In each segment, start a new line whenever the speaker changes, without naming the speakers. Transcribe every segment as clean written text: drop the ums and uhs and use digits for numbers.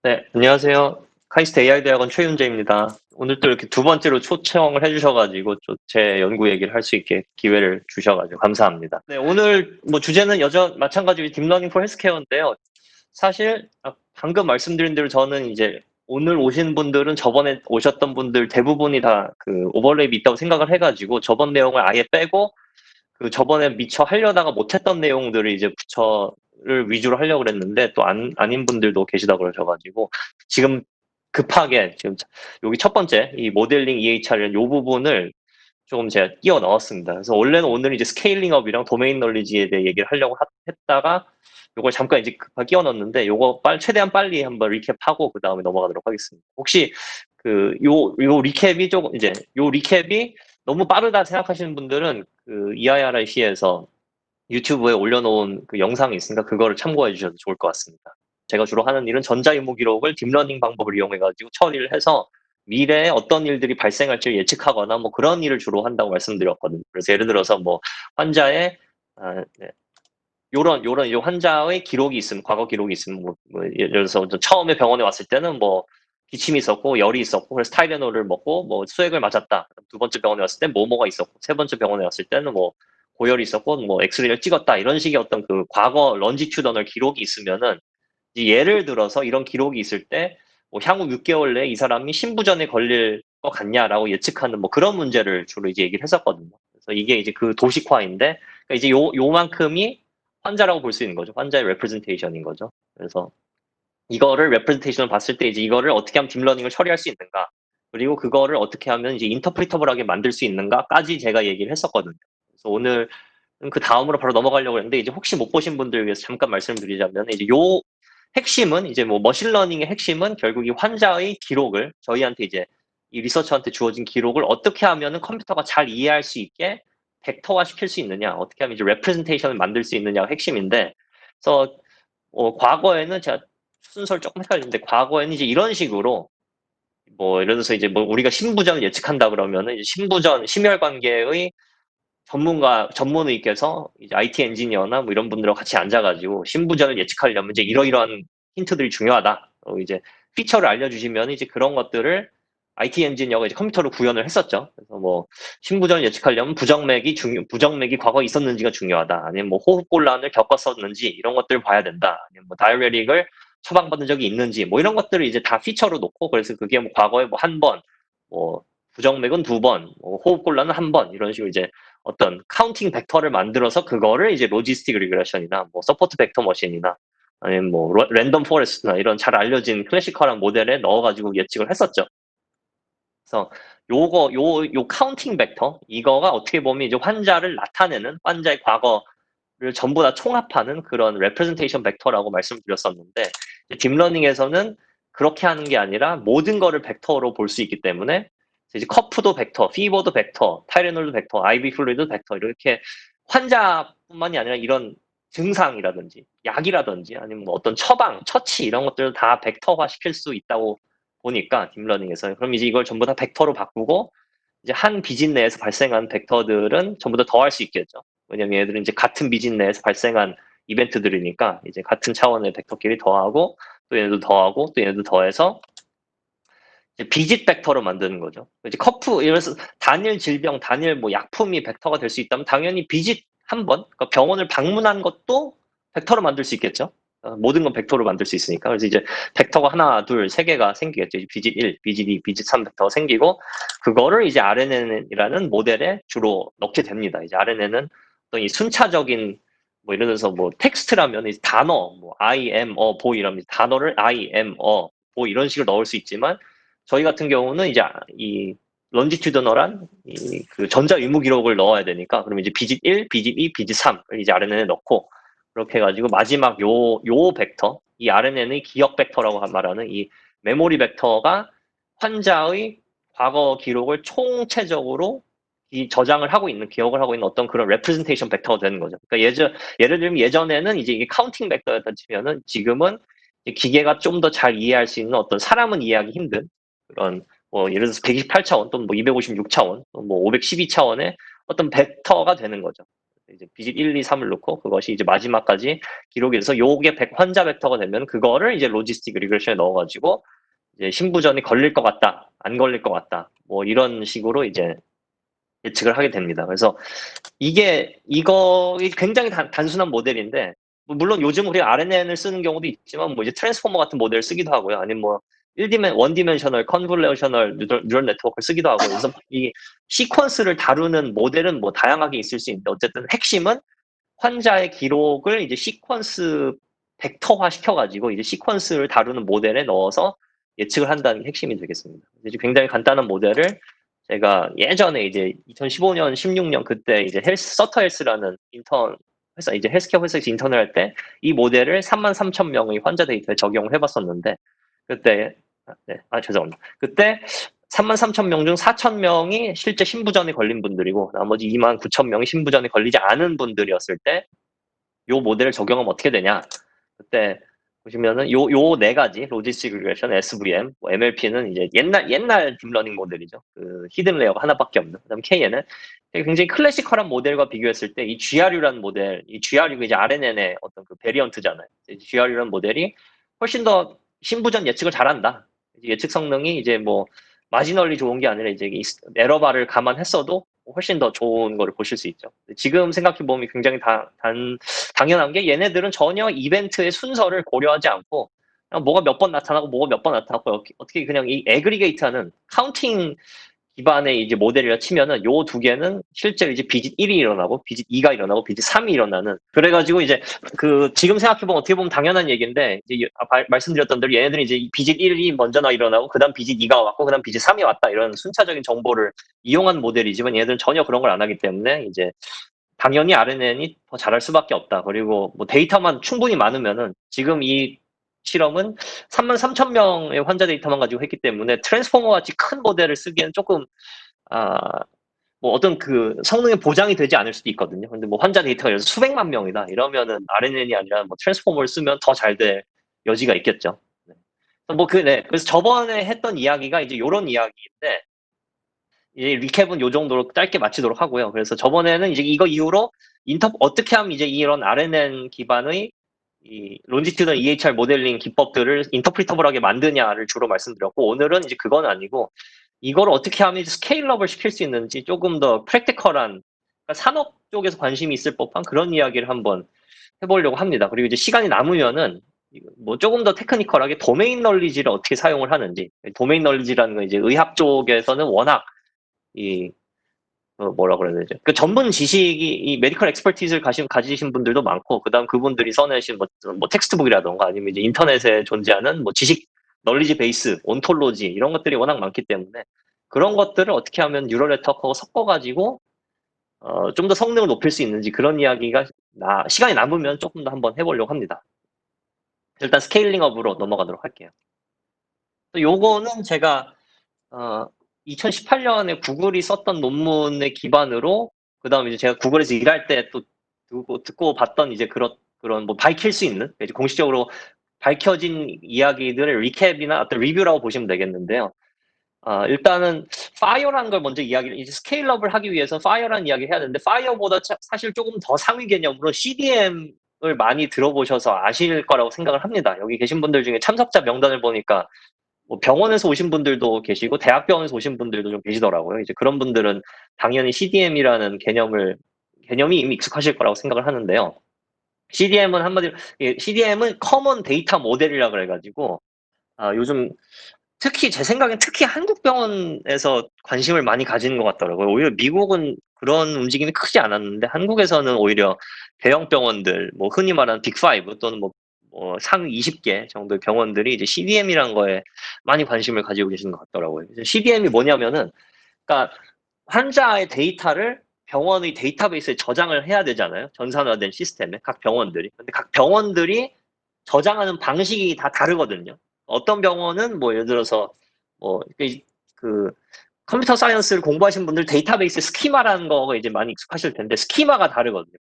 네, 안녕하세요. 카이스트 AI 대학원 최윤재입니다. 오늘 또 이렇게 두 번째로 초청을 해주셔가지고 제 연구 얘기를 할 수 있게 기회를 주셔가지고 감사합니다. 네, 오늘 뭐 주제는 마찬가지로 딥러닝 포 헬스케어인데요. 사실 방금 말씀드린 대로 저는 이제 오늘 오신 분들은 저번에 오셨던 분들 대부분이 다 그 오버랩이 있다고 생각을 해가지고 저번 내용을 아예 빼고 그 저번에 미처 하려다가 못했던 내용들을 이제 부처를 위주로 하려고 그랬는데 또 아닌 분들도 계시다 그러셔가지고 지금 급하게 지금 여기 첫 번째 이 모델링 EHR 요 부분을 조금 제가 끼워 넣었습니다. 그래서 원래는 오늘 이제 스케일링업이랑 도메인 널리지에 대해 얘기를 하려고 했다가 요걸 잠깐 이제 급하게 끼워 넣었는데 요거 최대한 빨리 한번 리캡하고 그 다음에 넘어가도록 하겠습니다. 혹시 요 리캡이 조금 이제 요 리캡이 너무 빠르다 생각하시는 분들은 그 EIRIC에서 유튜브에 올려놓은 그 영상이 있으니까 그거를 참고해 주셔도 좋을 것 같습니다. 제가 주로 하는 일은 전자유무 기록을 딥러닝 방법을 이용해가지고 처리를 해서 미래에 어떤 일들이 발생할지 예측하거나 뭐 그런 일을 주로 한다고 말씀드렸거든요. 그래서 예를 들어서 뭐 환자의 네. 요런 요 환자의 기록이 있으면 과거 기록이 있으면 뭐 예를 들어서 처음에 병원에 왔을 때는 뭐 기침이 있었고 열이 있었고 그래서 타이레놀을 먹고 뭐 수액을 맞았다. 두 번째 병원에 왔을 때 뭐뭐가 있었고 세 번째 병원에 왔을 때는 뭐 고열이 있었고 뭐 엑스레이를 찍었다. 이런 식의 어떤 그 과거 런지튜더널 기록이 있으면은 이제 예를 들어서 이런 기록이 있을 때 뭐 향후 6개월 내에 이 사람이 신부전에 걸릴 것 같냐라고 예측하는 뭐 그런 문제를 주로 이제 얘기를 했었거든요. 그래서 이게 이제 그 도식화인데 그러니까 이제 요만큼이 환자라고 볼 수 있는 거죠. 환자의 레프레젠테이션인 거죠. 그래서 이거를 레프레젠테이션을 봤을 때 이제 이거를 어떻게 하면 딥러닝을 처리할 수 있는가, 그리고 그거를 어떻게 하면 이제 인터프리터블하게 만들 수 있는가까지 제가 얘기를 했었거든요. 그래서 오늘 그 다음으로 바로 넘어가려고 했는데 이제 혹시 못 보신 분들을 위해서 잠깐 말씀드리자면 이제 요 핵심은 이제 뭐 머신러닝의 핵심은 결국 이 환자의 기록을 저희한테 이제 이 리서처한테 주어진 기록을 어떻게 하면은 컴퓨터가 잘 이해할 수 있게 벡터화 시킬 수 있느냐, 어떻게 하면 이제 레프레젠테이션을 만들 수 있느냐가 핵심인데, 그래서 과거에는 제가 순서를 조금 헷갈리는데 과거에는 이제 이런 식으로 뭐 예를 들어서 이제 뭐 우리가 신부전을 예측한다 그러면은 이제 신부전 심혈관계의 전문의께서 이제 IT 엔지니어나 뭐 이런 분들하고 같이 앉아가지고 신부전을 예측하려면 이제 이러이러한 힌트들이 중요하다. 이제 피처를 알려주시면 이제 그런 것들을 IT 엔지니어가 이제 컴퓨터로 구현을 했었죠. 그래서 뭐 신부전을 예측하려면 부정맥이 과거에 있었는지가 중요하다. 아니면 뭐 호흡곤란을 겪었었는지 이런 것들을 봐야 된다. 아니면 뭐 다이어레릭을 처방받은 적이 있는지 뭐 이런 것들을 이제 다 피처로 놓고, 그래서 그게 뭐 과거에 뭐 한 번, 뭐 부정맥은 두 번, 뭐 호흡곤란은 한 번, 이런 식으로 이제 어떤 카운팅 벡터를 만들어서 그거를 이제 로지스틱 리그레션이나 뭐 서포트 벡터 머신이나 아니면 뭐 랜덤 포레스트나 이런 잘 알려진 클래시컬한 모델에 넣어가지고 예측을 했었죠. 그래서 요 카운팅 벡터 이거가 어떻게 보면 이제 환자를 나타내는 환자의 과거를 전부 다 총합하는 그런 레프레젠테이션 벡터라고 말씀드렸었는데, 딥러닝에서는 그렇게 하는 게 아니라 모든 거를 벡터로 볼 수 있기 때문에 이제 커프도 벡터, 피버도 벡터, 타이레놀도 벡터, IV 플루이드 벡터, 이렇게 환자뿐만이 아니라 이런 증상이라든지 약이라든지 아니면 뭐 어떤 처치 이런 것들을 다 벡터화 시킬 수 있다고 보니까 딥러닝에서, 그럼 이제 이걸 전부 다 벡터로 바꾸고 이제 한 비진 내에서 발생한 벡터들은 전부 다 더할 수 있겠죠. 왜냐면 얘들은 이제 같은 비진 내에서 발생한 이벤트들이니까 이제 같은 차원의 벡터끼리 더하고 또 얘네도 더하고 또 얘네도 더해서 이제 비짓 벡터로 만드는 거죠. 이제 그래서 단일 질병, 단일 뭐 약품이 벡터가 될 수 있다면 당연히 비짓 한 번, 그러니까 병원을 방문한 것도 벡터로 만들 수 있겠죠. 모든 건 벡터로 만들 수 있으니까. 그래서 이제 벡터가 하나, 둘, 세 개가 생기겠죠. 비짓 1, 비짓 2, 비짓 3 벡터가 생기고 그거를 이제 RNN이라는 모델에 주로 넣게 됩니다. 이제 RNN은 어떤 이 순차적인 뭐 예를 들어서 뭐 텍스트라면 이 단어, 뭐 I am a boy 이러면 단어를 I am a boy 이런 식으로 넣을 수 있지만 저희 같은 경우는 이제 이 런지튜드널한 그 전자 유무 기록을 넣어야 되니까 그러면 이제 비짓 1, 비짓 2, 비짓 3을 이제 RNN에 넣고 그렇게 해가지고 마지막 요 벡터, 이 RNN의 기억 벡터라고 말하는 이 메모리 벡터가 환자의 과거 기록을 총체적으로 저장을 하고 있는, 기억을 하고 있는 어떤 그런 레프레젠테이션 벡터가 되는 거죠. 그러니까 예를 들면 예전에는 이제 이게 카운팅 벡터였다 치면은 지금은 기계가 좀 더 잘 이해할 수 있는 어떤 사람은 이해하기 힘든 그런 뭐 예를 들어서 128차원 또는 뭐 256차원, 뭐 512차원의 어떤 벡터가 되는 거죠. 이제 비짓 1, 2, 3을 넣고 그것이 이제 마지막까지 기록이 돼서 요게 환자 벡터가 되면 그거를 이제 로지스틱 리그레션에 넣어가지고 이제 신부전이 걸릴 것 같다, 안 걸릴 것 같다, 뭐 이런 식으로 이제 예측을 하게 됩니다. 그래서 이거 굉장히 단순한 모델인데, 물론 요즘 우리가 RNN을 쓰는 경우도 있지만, 뭐 이제 트랜스포머 같은 모델을 쓰기도 하고요. 아니면 뭐, 원디멘셔널, 컨볼레이셔널 뉴럴 네트워크를 쓰기도 하고, 그래서 이 시퀀스를 다루는 모델은 뭐 다양하게 있을 수 있는데, 어쨌든 핵심은 환자의 기록을 이제 시퀀스 벡터화 시켜가지고, 이제 시퀀스를 다루는 모델에 넣어서 예측을 한다는 게 핵심이 되겠습니다. 이제 굉장히 간단한 모델을 제가 예전에 이제 2015년, 16년 그때 이제 서터 헬스라는 인턴 회사, 이제 헬스케어 회사에서 인턴을 할 때 이 모델을 33,000명의 환자 데이터에 적용을 해봤었는데, 그때, 죄송합니다. 그때 33,000명 중 4,000명이 실제 신부전에 걸린 분들이고, 나머지 29,000명이 신부전에 걸리지 않은 분들이었을 때, 요 모델을 적용하면 어떻게 되냐. 그때 보시면은 요 네 가지 로지스틱 리그레션, SVM, 뭐 MLP는 이제 옛날 딥러닝 모델이죠. 그 히든 레이어가 하나밖에 없는. 그다음 KN은 굉장히 클래시컬한 모델과 비교했을 때 이 GRU라는 모델, 이 GRU가 이제 RNN의 어떤 그 베리언트잖아요. GRU라는 모델이 훨씬 더 신부전 예측을 잘한다. 예측 성능이 이제 뭐 마지널리 좋은 게 아니라 이제 에러바를 감안했어도 훨씬 더 좋은 거를 보실 수 있죠. 지금 생각해 보면 굉장히 당연한 게 얘네들은 전혀 이벤트의 순서를 고려하지 않고 그냥 뭐가 몇 번 나타나고 뭐가 몇 번 나타나고 어떻게 그냥 이 애그리게이트하는 카운팅 기반의 이제 모델이라 치면은 요 두 개는 실제로 이제 비짓 1이 일어나고 비짓 2가 일어나고 비짓 3이 일어나는, 그래가지고 이제 그 지금 생각해보면 어떻게 보면 당연한 얘기인데, 이제 말씀드렸던 대로 얘네들이 이제 비짓 1이 먼저 일어나고 그다음 비짓 2가 왔고 그다음 비짓 3이 왔다, 이런 순차적인 정보를 이용한 모델이지만 얘네들은 전혀 그런 걸 안 하기 때문에 이제 당연히 RNN이 더 잘할 수밖에 없다. 그리고 뭐 데이터만 충분히 많으면은 지금 이 실험은 33,000명의 환자 데이터만 가지고 했기 때문에 트랜스포머 같이 큰 모델을 쓰기에는 조금 아, 뭐 어떤 그 성능의 보장이 되지 않을 수도 있거든요. 근데 뭐 환자 데이터가 예를 들어서 수백만 명이다 이러면은 RNN이 아니라 뭐 트랜스포머를 쓰면 더 잘 될 여지가 있겠죠. 네. 네. 그래서 저번에 했던 이야기가 이제 요런 이야기인데, 이제 리캡은 요 정도로 짧게 마치도록 하고요. 그래서 저번에는 이제 이거 이후로 어떻게 하면 이제 이런 RNN 기반의 이 론지튜드 EHR 모델링 기법들을 인터프리터블하게 만드냐를 주로 말씀드렸고, 오늘은 이제 그건 아니고 이걸 어떻게 하면 스케일업을 시킬 수 있는지 조금 더 프랙티컬한, 그러니까 산업 쪽에서 관심이 있을 법한 그런 이야기를 한번 해보려고 합니다. 그리고 이제 시간이 남으면은 뭐 조금 더 테크니컬하게 도메인 널리지를 어떻게 사용을 하는지, 도메인 널리지라는 건 이제 의학 쪽에서는 워낙 이 뭐라 그래야 되죠? 그 전문 지식이 이 메디컬 엑스퍼티즈를 가지신 분들도 많고, 그다음 그분들이 써내신 뭐 텍스트북이라던가 아니면 이제 인터넷에 존재하는 뭐 지식 널리지 베이스, 온톨로지 이런 것들이 워낙 많기 때문에 그런 것들을 어떻게 하면 뉴럴 네트워크하고 섞어가지고 좀 더 성능을 높일 수 있는지, 그런 이야기가 시간이 남으면 조금 더 한번 해보려고 합니다. 일단 스케일링업으로 넘어가도록 할게요. 요거는 제가 2018년에 구글이 썼던 논문에 기반으로, 그 다음에 이제 제가 구글에서 일할 때 또 듣고 봤던 이제 그런 뭐 밝힐 수 있는, 이제 공식적으로 밝혀진 이야기들의 리캡이나 어떤 리뷰라고 보시면 되겠는데요. 일단은 파이어라는 걸 먼저 이제 스케일업을 하기 위해서 파이어라는 이야기를 해야 되는데, 파이어보다 사실 조금 더 상위 개념으로 CDM을 많이 들어보셔서 아실 거라고 생각을 합니다. 여기 계신 분들 중에 참석자 명단을 보니까 뭐 병원에서 오신 분들도 계시고 대학병원에서 오신 분들도 좀 계시더라고요. 이제 그런 분들은 당연히 CDM이라는 개념이 이미 익숙하실 거라고 생각을 하는데요. CDM은 한마디로 CDM은 커먼 데이터 모델이라 그래가지고 요즘 제 생각엔 특히 한국 병원에서 관심을 많이 가지는 것 같더라고요. 오히려 미국은 그런 움직임이 크지 않았는데 한국에서는 오히려 대형 병원들, 뭐 흔히 말하는 빅5 또는 뭐 상위 20개 정도의 병원들이 이제 CDM이라는 거에 많이 관심을 가지고 계시는 것 같더라고요. CDM이 뭐냐면은, 그러니까 환자의 데이터를 병원의 데이터베이스에 저장을 해야 되잖아요. 전산화된 시스템에 각 병원들이. 근데 각 병원들이 저장하는 방식이 다 다르거든요. 어떤 병원은 뭐 예를 들어서 뭐그 컴퓨터 사이언스를 공부하신 분들 데이터베이스 스키마라는 거가 이제 많이 익숙하실 텐데, 스키마가 다르거든요.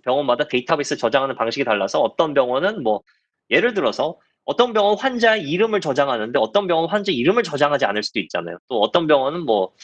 병원마다 데이터베이스 저장하는 방식이 달라서 어떤 병원은 뭐 예를 들어서 어떤 병원 환자의 이름을 저장하는데 어떤 병원 환자 이름을 저장하지 않을 수도 있잖아요. 또 어떤 병원은 뭐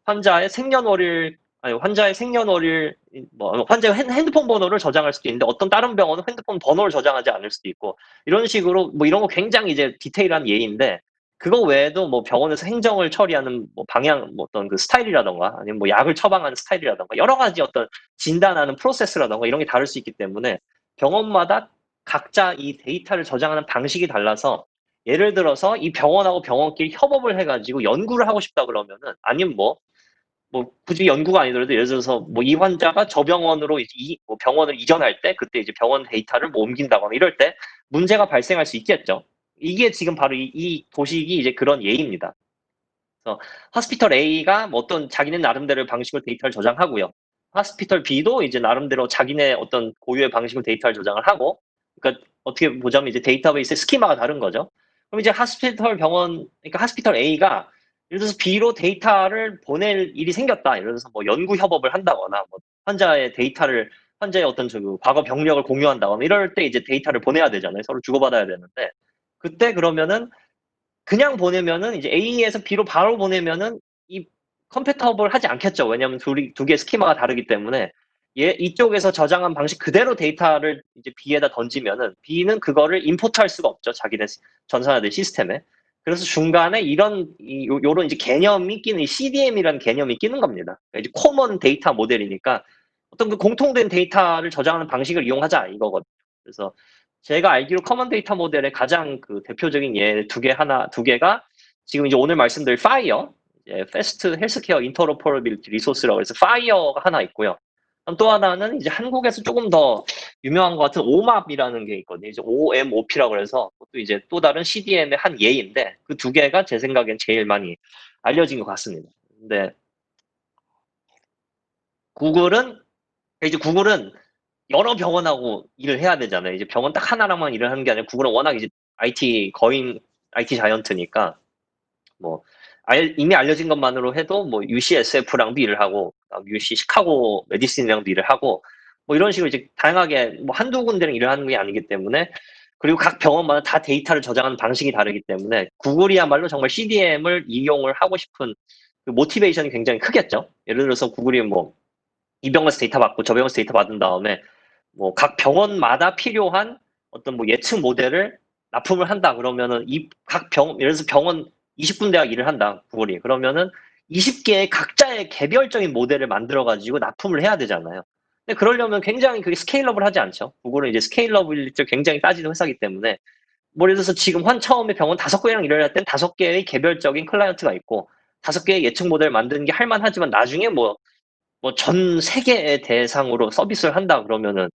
환자의 생년월일 아니, 환자의 생년월일, 뭐, 환자의 핸드폰 번호를 저장할 수도 있는데 어떤 다른 병원은 핸드폰 번호를 저장하지 않을 수도 있고, 이런 식으로 뭐 이런 거 굉장히 이제 디테일한 예인데, 그거 외에도 뭐 병원에서 행정을 처리하는 뭐 방향, 뭐 어떤 그 스타일이라던가, 아니면 뭐 약을 처방하는 스타일이라던가, 여러 가지 어떤 진단하는 프로세스라던가 이런 게 다를 수 있기 때문에 병원마다 각자 이 데이터를 저장하는 방식이 달라서, 예를 들어서 이 병원하고 병원끼리 협업을 해가지고 연구를 하고 싶다 그러면은, 아니면 뭐 굳이 연구가 아니더라도 예를 들어서 뭐 이 환자가 저 병원으로 이제 뭐 병원을 이전할 때 그때 이제 병원 데이터를 뭐 옮긴다거나 이럴 때 문제가 발생할 수 있겠죠. 이게 지금 바로 이 도식이 이제 그런 예입니다. 그래서 하스피털 A가 뭐 어떤 자기네 나름대로의 방식으로 데이터를 저장하고요. 하스피털 B도 이제 나름대로 자기네 어떤 고유의 방식으로 데이터를 저장을 하고, 그러니까 어떻게 보자면 이제 데이터베이스의 스키마가 다른 거죠. 그럼 이제 그러니까 하스피털 A가 예를 들어서 B로 데이터를 보낼 일이 생겼다. 예를 들어서 뭐 연구 협업을 한다거나, 뭐 환자의 어떤 그 과거 병력을 공유한다거나 이럴 때 이제 데이터를 보내야 되잖아요. 서로 주고받아야 되는데, 그때 그러면은 그냥 보내면은 이제 A에서 B로 바로 보내면은 이 컴패터블 하지 않겠죠. 왜냐하면 두 개의 스키마가 다르기 때문에, 이쪽에서 저장한 방식 그대로 데이터를 이제 B에다 던지면은 B는 그거를 임포트할 수가 없죠. 자기네 전산화된 시스템에. 그래서 중간에 요런 이제 개념이 끼는, 이 CDM이라는 개념이 끼는 겁니다. 그러니까 이제 코먼 데이터 모델이니까 어떤 그 공통된 데이터를 저장하는 방식을 이용하자 이거거든요. 그래서 제가 알기로 커먼 데이터 모델의 가장 그 대표적인 예 두 개가 지금 이제 오늘 말씀드릴 파이어, 패스트 헬스케어 인터로퍼러빌리티 리소스라고 해서 파이어가 하나 있고요. 또 하나는 이제 한국에서 조금 더 유명한 것 같은 오맙이라는 게 있거든요. 이제 OMOP라고 해서 또 이제 또 다른 CDM의 한 예인데, 그 두 개가 제 생각엔 제일 많이 알려진 것 같습니다. 근데 구글은 구글은 여러 병원하고 일을 해야 되잖아요. 이제 병원 딱 하나랑만 일을 하는 게 아니라 구글은 워낙 이제 IT 자이언트니까 뭐 이미 알려진 것만으로 해도 뭐 UCSF랑도 일을 하고, UC 시카고 메디슨이랑도 일을 하고, 뭐 이런 식으로 이제 다양하게 뭐 한두 군데랑 일을 하는 게 아니기 때문에, 그리고 각 병원마다 다 데이터를 저장하는 방식이 다르기 때문에 구글이야말로 정말 CDM을 이용을 하고 싶은 그 모티베이션이 굉장히 크겠죠. 예를 들어서 구글이 뭐 이 병원에서 데이터 받고 저 병원에서 데이터 받은 다음에 뭐 각 병원마다 필요한 어떤 뭐 예측 모델을 납품을 한다 그러면은, 예를 들어서 병원 20군데가 일을 한다 구글이 그러면은 20개의 각자의 개별적인 모델을 만들어 가지고 납품을 해야 되잖아요. 근데 그러려면 굉장히 그게 스케일러블하지 않죠. 구글은 이제 스케일러블리티를 굉장히 따지는 회사이기 때문에, 뭐 예를 들어서 지금 처음에 병원 5개랑 일을 할 땐 5개의 개별적인 클라이언트가 있고 5개의 예측 모델을 만드는 게 할만하지만, 나중에 뭐 전 세계의 대상으로 서비스를 한다 그러면은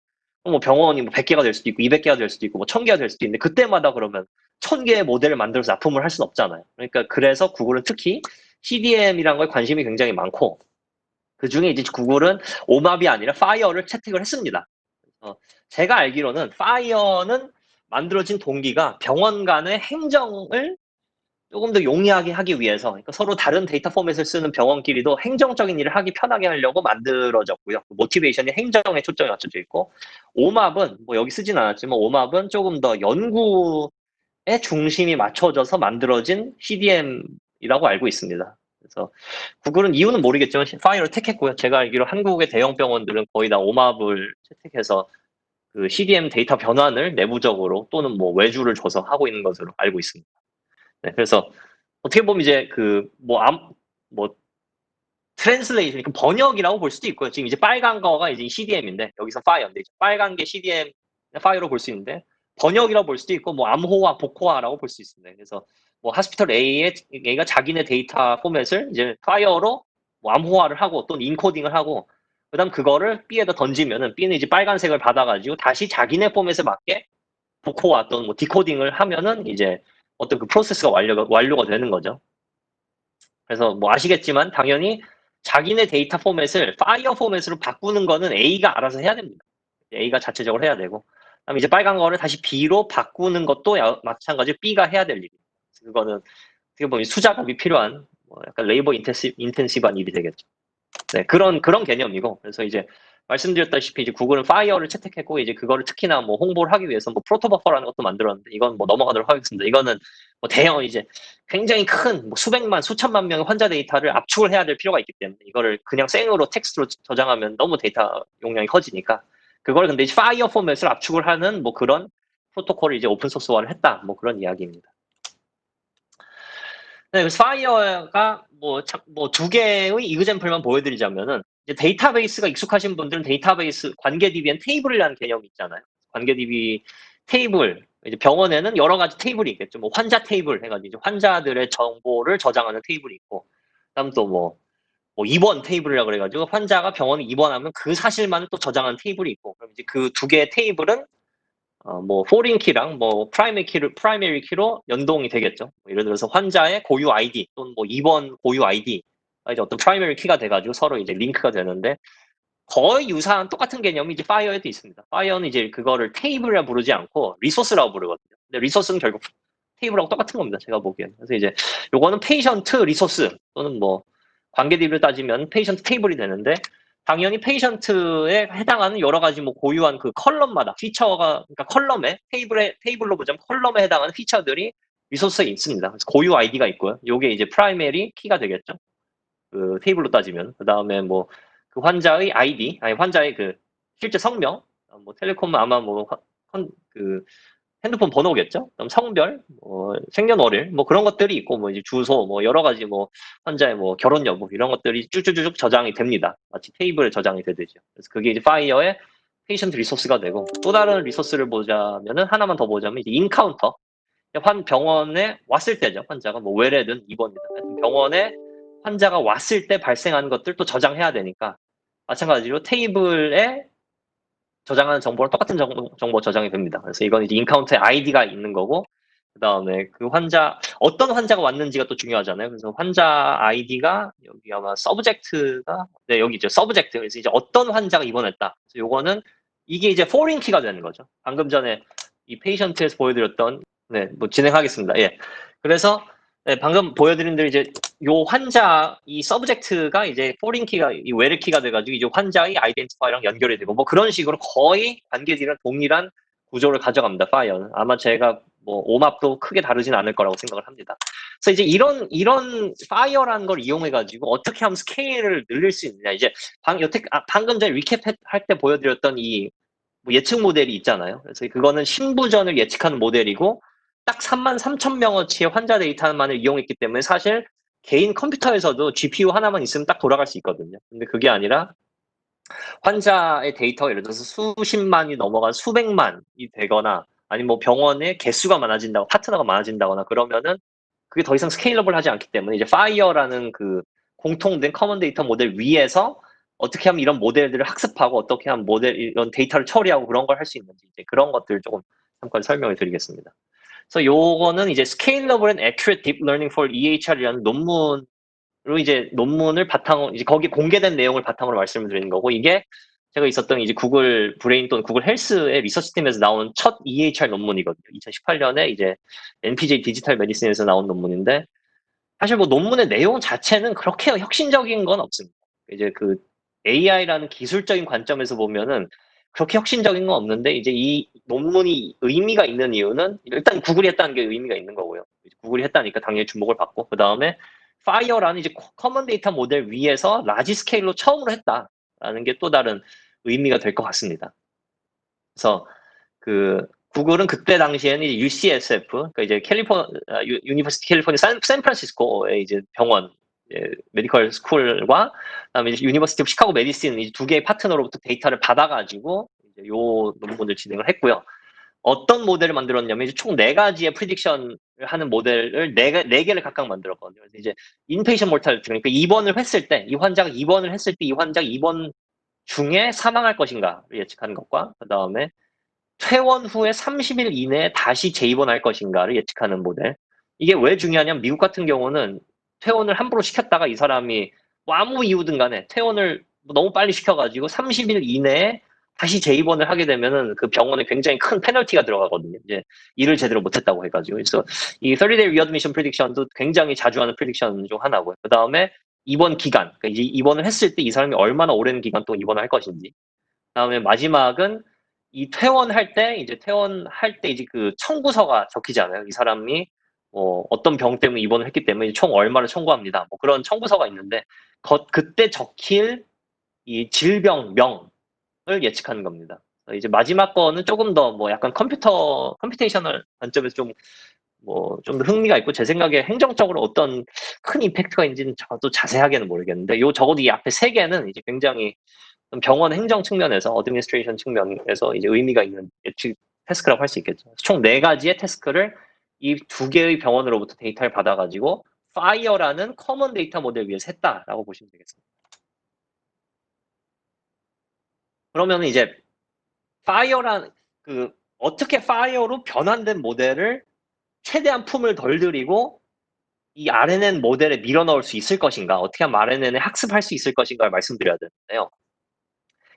뭐 병원이 뭐 100개가 될 수도 있고 200개가 될 수도 있고 뭐 1000개가 될 수도 있는데, 그때마다 그러면 1000개의 모델을 만들어서 납품을 할 수는 없잖아요. 그러니까 그래서 구글은 특히 CDM이라는 거에 관심이 굉장히 많고, 그중에 이제 구글은 오맙이 아니라 파이어를 채택을 했습니다. 제가 알기로는 파이어는 만들어진 동기가 병원 간의 행정을 조금 더 용이하게 하기 위해서, 그러니까 서로 다른 데이터 포맷을 쓰는 병원끼리도 행정적인 일을 하기 편하게 하려고 만들어졌고요. 모티베이션이 행정에 초점이 맞춰져 있고, 오맙은 뭐 여기 쓰진 않았지만 오맙은 조금 더 연구에 중심이 맞춰져서 만들어진 CDM이라고 알고 있습니다. 그래서 구글은 이유는 모르겠지만 파이어를 택했고요. 제가 알기로 한국의 대형 병원들은 거의 다 오맙을 채택해서 그 CDM 데이터 변환을 내부적으로 또는 뭐 외주를 줘서 하고 있는 것으로 알고 있습니다. 네, 그래서 어떻게 보면 이제 뭐 트랜슬레이션, 그 번역이라고 볼 수도 있고요. 지금 이제 빨간 거가 이제 CDM인데 여기서 파이어인데, 빨간 게 CDM 파이어로 볼 수 있는데, 번역이라고 볼 수도 있고 뭐 암호화, 복호화라고 볼 수 있습니다. 그래서 뭐 하스피털 A가 자기네 데이터 포맷을 이제 파이어로 뭐 암호화를 하고 또는 인코딩을 하고, 그다음 그거를 B에다 던지면은 B는 이제 빨간색을 받아가지고 다시 자기네 포맷에 맞게 복호화 또는 뭐 디코딩을 하면은 이제 어떤 그 프로세스가 완료가 되는 거죠. 그래서 뭐 아시겠지만 당연히 자기네 데이터 포맷을 파이어 포맷으로 바꾸는 거는 A가 알아서 해야 됩니다. A가 자체적으로 해야 되고, 그다음에 이제 빨간 거를 다시 B로 바꾸는 것도 마찬가지로 B가 해야 될 일이에요. 그거는 어떻게 보면 수작업이 필요한 뭐 약간 레이버 인텐시브한 일이 되겠죠. 네, 그런 개념이고, 그래서 이제 말씀드렸다시피 이제 구글은 파이어를 채택했고, 이제 그거를 특히나 뭐 홍보를 하기 위해서 뭐 프로토버퍼라는 것도 만들었는데, 이건 뭐 넘어가도록 하겠습니다. 이거는 뭐 대형 이제 굉장히 큰 뭐 수백만, 수천만 명의 환자 데이터를 압축을 해야 될 필요가 있기 때문에 이거를 그냥 생으로 텍스트로 저장하면 너무 데이터 용량이 커지니까 그걸 근데 이제 파이어 포맷을 압축을 하는 뭐 그런 프로토콜을 이제 오픈 소스화를 했다. 뭐 그런 이야기입니다. 네, 그래서 파이어가 뭐 두 개의 이그젬플만 보여드리자면은 이제 데이터베이스가 익숙하신 분들은 데이터베이스 관계 DB엔 테이블이라는 개념이 있잖아요. 관계 DB 테이블 이제 병원에는 여러 가지 테이블이 있겠죠. 뭐 환자 테이블 해가지고 이제 환자들의 정보를 저장하는 테이블이 있고, 그다음 또 뭐 입원 테이블이라 그래가지고 환자가 병원에 입원하면 그 사실만을 또 저장하는 테이블이 있고, 그럼 이제 그 두 개의 테이블은 뭐 포린 키랑 뭐 프라이머리 키로 연동이 되겠죠. 뭐 예를 들어서 환자의 고유 아이디 또는 뭐 입원 고유 아이디가 이제 어떤 프라이머리 키가 돼가지고 서로 이제 링크가 되는데 거의 유사한 똑같은 개념이 이제 파이어에도 있습니다. 파이어는 이제 그거를 테이블이라 부르지 않고 리소스라고 부르거든요. 근데 리소스는 결국 테이블하고 똑같은 겁니다. 제가 보기엔. 그래서 이제 요거는 페이션트 리소스 또는 뭐 관계 DB를 따지면 페이션트 테이블이 되는데 당연히 페이션트에 해당하는 여러 가지 뭐 고유한 그 컬럼마다 피처가 그러니까 컬럼에 테이블로 보자면 컬럼에 해당하는 피처들이 리소스에 있습니다. 그래서 고유 아이디가 있고요. 요게 이제 프라이머리 키가 되겠죠. 그 테이블로 따지면 그다음에 뭐 그 환자의 아이디 아니 환자의 그 실제 성명 뭐 텔레콤 아마 그 핸드폰 번호겠죠. 그럼 성별, 뭐 생년월일, 뭐 그런 것들이 있고, 뭐 이제 주소, 뭐 여러 가지 뭐 환자의 뭐 결혼 여부 이런 것들이 쭉쭉쭉 저장이 됩니다. 마치 테이블에 저장이 되듯이요. 그래서 그게 이제 파이어의 페이션트 리소스가 되고 또 다른 리소스를 보자면은 하나만 더 보자면 이제 인카운터. 병원에 왔을 때죠. 환자가 뭐 외래든 입원이든 하여튼 병원에 환자가 왔을 때 발생한 것들 또 저장해야 되니까 마찬가지로 테이블에 저장하는 정보랑 똑같은 정보 저장이 됩니다. 그래서 이건 이제 인카운트에 아이디가 있는 거고, 그 다음에 그 어떤 환자가 왔는지가 또 중요하잖아요. 그래서 환자 아이디가 여기 아마 서브젝트가, 네, 여기 있죠. 서브젝트. 그래서 이제 어떤 환자가 입원했다. 그래서 요거는 이게 이제 포린 키가 되는 거죠. 방금 전에 이 페이션트에서 보여드렸던, 네, 뭐 진행하겠습니다. 예. 그래서 네, 방금 보여드린 대로 이제 요 환자 이 서브젝트가 이제 포린 키가 이 웨르 키가 돼가지고 이제 환자의 아이덴티파이랑 연결이 되고 뭐 그런 식으로 거의 관계들이랑 동일한 구조를 가져갑니다. 파이어는 아마 제가 뭐 오맙도 크게 다르진 않을 거라고 생각을 합니다. 그래서 이제 이런 파이어라는 걸 이용해 가지고 어떻게 하면 스케일을 늘릴 수 있느냐 이제 방금 전에 리캡할 때 보여드렸던 이 뭐 예측 모델이 있잖아요. 그래서 그거는 신부전을 예측하는 모델이고 딱 33,000명어치의 환자 데이터만을 이용했기 때문에 사실 개인 컴퓨터에서도 GPU 하나만 있으면 딱 돌아갈 수 있거든요. 근데 그게 아니라 환자의 데이터가 예를 들어서 수십만이 넘어간 수백만이 되거나 아니면 뭐 병원의 개수가 많아진다고 파트너가 많아진다거나 그러면은 그게 더 이상 스케일러블 하지 않기 때문에 이제 파이어라는 그 공통된 커먼 데이터 모델 위에서 어떻게 하면 이런 모델들을 학습하고 어떻게 하면 이런 데이터를 처리하고 그런 걸 할 수 있는지 이제 그런 것들 조금 잠깐 설명을 드리겠습니다. 그래서 요거는 이제 Scalable and Accurate Deep Learning for EHR이라는 논문을 바탕으로 이제 거기 공개된 내용을 바탕으로 말씀을 드리는 거고 이게 제가 있었던 이제 구글 브레인 또는 구글 헬스의 리서치 팀에서 나온 첫 EHR 논문이거든요. 2018년에 이제 NPJ 디지털 메디슨에서 나온 논문인데 사실 뭐 논문의 내용 자체는 그렇게 혁신적인 건 없습니다. 이제 그 AI라는 기술적인 관점에서 보면은 그렇게 혁신적인 건 없는데 이제 이 논문이 의미가 있는 이유는 일단 구글이 했다는 게 의미가 있는 거고요. 구글이 했다니까 당연히 주목을 받고 그 다음에 파이어라는 이제 커먼 데이터 모델 위에서 라지 스케일로 처음으로 했다라는 게 또 다른 의미가 될 것 같습니다. 그래서 그 구글은 그때 당시에는 이제 UCSF, 그러니까 이제 유니버시티 캘리포니아 샌프란시스코의 이제 병원, 메디컬 스쿨과 그다음에 이제 유니버시티 오브 시카고 메디슨 이 두 개의 파트너로부터 데이터를 받아가지고 이제 요 논문을 진행을 했고요. 어떤 모델을 만들었냐면 이제 총 4가지의 프리딕션을 하는 모델을 4개를 각각 만들었거든요. 그래서 이제 인페이션 몰탈리티 그러니까 입원을 했을 때 이 환자가 입원을 했을 때 이 환자가 입원 중에 사망할 것인가를 예측하는 것과 그다음에 퇴원 후에 30일 이내에 다시 재입원할 것인가를 예측하는 모델. 이게 왜 중요하냐면 미국 같은 경우는 퇴원을 함부로 시켰다가 이 사람이 뭐 아무 이유든 간에 퇴원을 너무 빨리 시켜가지고 30일 이내에 다시 재입원을 하게 되면은 그 병원에 굉장히 큰 페널티가 들어가거든요. 이제 일을 제대로 못했다고 해가지고. 그래서 이 30day readmission prediction도 굉장히 자주 하는 프리딕션 중 하나고요. 그 다음에 입원 기간. 그러니까 이제 입원을 했을 때 이 사람이 얼마나 오랜 기간 동안 입원을 할 것인지. 그다음에 마지막은 이 퇴원할 때 이제 그 청구서가 적히잖아요. 이 사람이 어떤 병 때문에 입원을 했기 때문에 총 얼마를 청구합니다. 뭐 그런 청구서가 있는데 그때 적힐 이 질병명을 예측하는 겁니다. 이제 마지막 거는 조금 더 뭐 약간 컴퓨테이셔널 관점에서 좀 더 흥미가 있고 제 생각에 행정적으로 어떤 큰 임팩트가 있는지는 저도 자세하게는 모르겠는데 적어도 이 앞에 세 개는 이제 굉장히 병원 행정 측면에서 어드미니스트레이션 측면에서 이제 의미가 있는 예측 태스크라고 할 수 있겠죠. 총 네 가지의 태스크를 이 두 개의 병원으로부터 데이터를 받아가지고 파이어라는 커먼 데이터 모델 위에서 했다라고 보시면 되겠습니다. 그러면 이제 파이어란 어떻게 파이어로 변환된 모델을 최대한 품을 덜 들이고 이 RNN 모델에 밀어 넣을 수 있을 것인가, 어떻게 하면 RNN을 학습할 수 있을 것인가를 말씀드려야 되는데요.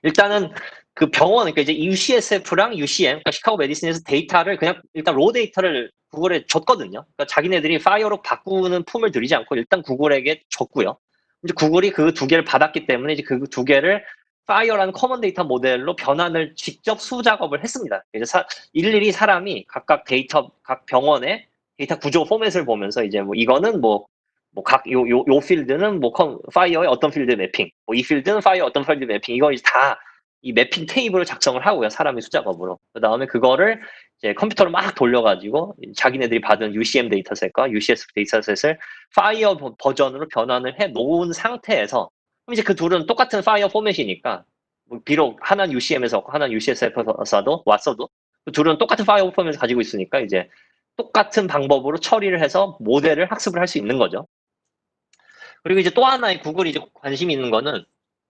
일단은 그 병원, 그러니까 이제 UCSF랑 UCM, 그러니까 시카고 메디슨에서 데이터를 그냥 일단 로 데이터를 구글에 줬거든요. 그러니까 자기네들이 파이어로 바꾸는 품을 들이지 않고 일단 구글에게 줬고요. 이제 구글이 그 두 개를 받았기 때문에 이제 그 두 개를 파이어라는 커먼 데이터 모델로 변환을 직접 수작업을 했습니다. 그래서 일일이 사람이 각각 각 병원의 데이터 구조 포맷을 보면서 이제 뭐 이거는 요 필드는 파이어의 어떤 필드 매핑, 이 필드는 파이어 어떤 필드 매핑, 이걸 이제 다 이 매핑 테이블을 작성을 하고요. 사람이 수작업으로. 그 다음에 그거를 이제 컴퓨터로 막 돌려가지고 자기네들이 받은 UCM 데이터셋과 UCS 데이터셋을 파이어 버전으로 변환을 해 놓은 상태에서 그럼 이제 그 둘은 똑같은 파이어 포맷이니까 비록 하나는 UCM에서 하나는 UCS에서 왔어도 그 둘은 똑같은 파이어 포맷을 가지고 있으니까 이제 똑같은 방법으로 처리를 해서 모델을 학습을 할 수 있는 거죠. 그리고 이제 또 하나의 구글이 이제 관심이 있는 거는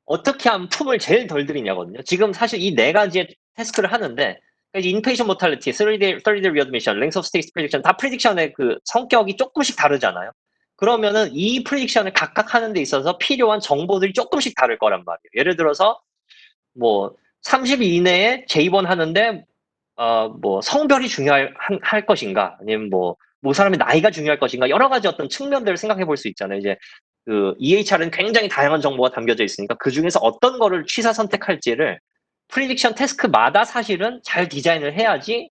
어떻게 하면 품을 제일 덜 들이냐거든요. 지금 사실 이 네 가지의 태스크를 하는데 인페이션 모탈리티, 30day readmission, length of stay prediction 다 프리딕션의 그 성격이 조금씩 다르잖아요. 그러면은 이 프리딕션을 각각 하는 데 있어서 필요한 정보들이 조금씩 다를 거란 말이에요. 예를 들어서 뭐 30일 이내에 재입원하는데 성별이 할 것인가, 아니면 사람의 나이가 중요할 것인가, 여러 가지 어떤 측면들을 생각해 볼 수 있잖아요. 이제 그 EHR은 굉장히 다양한 정보가 담겨져 있으니까 그 중에서 어떤 거를 취사 선택할지를 프리딕션 태스크마다 사실은 잘 디자인을 해야지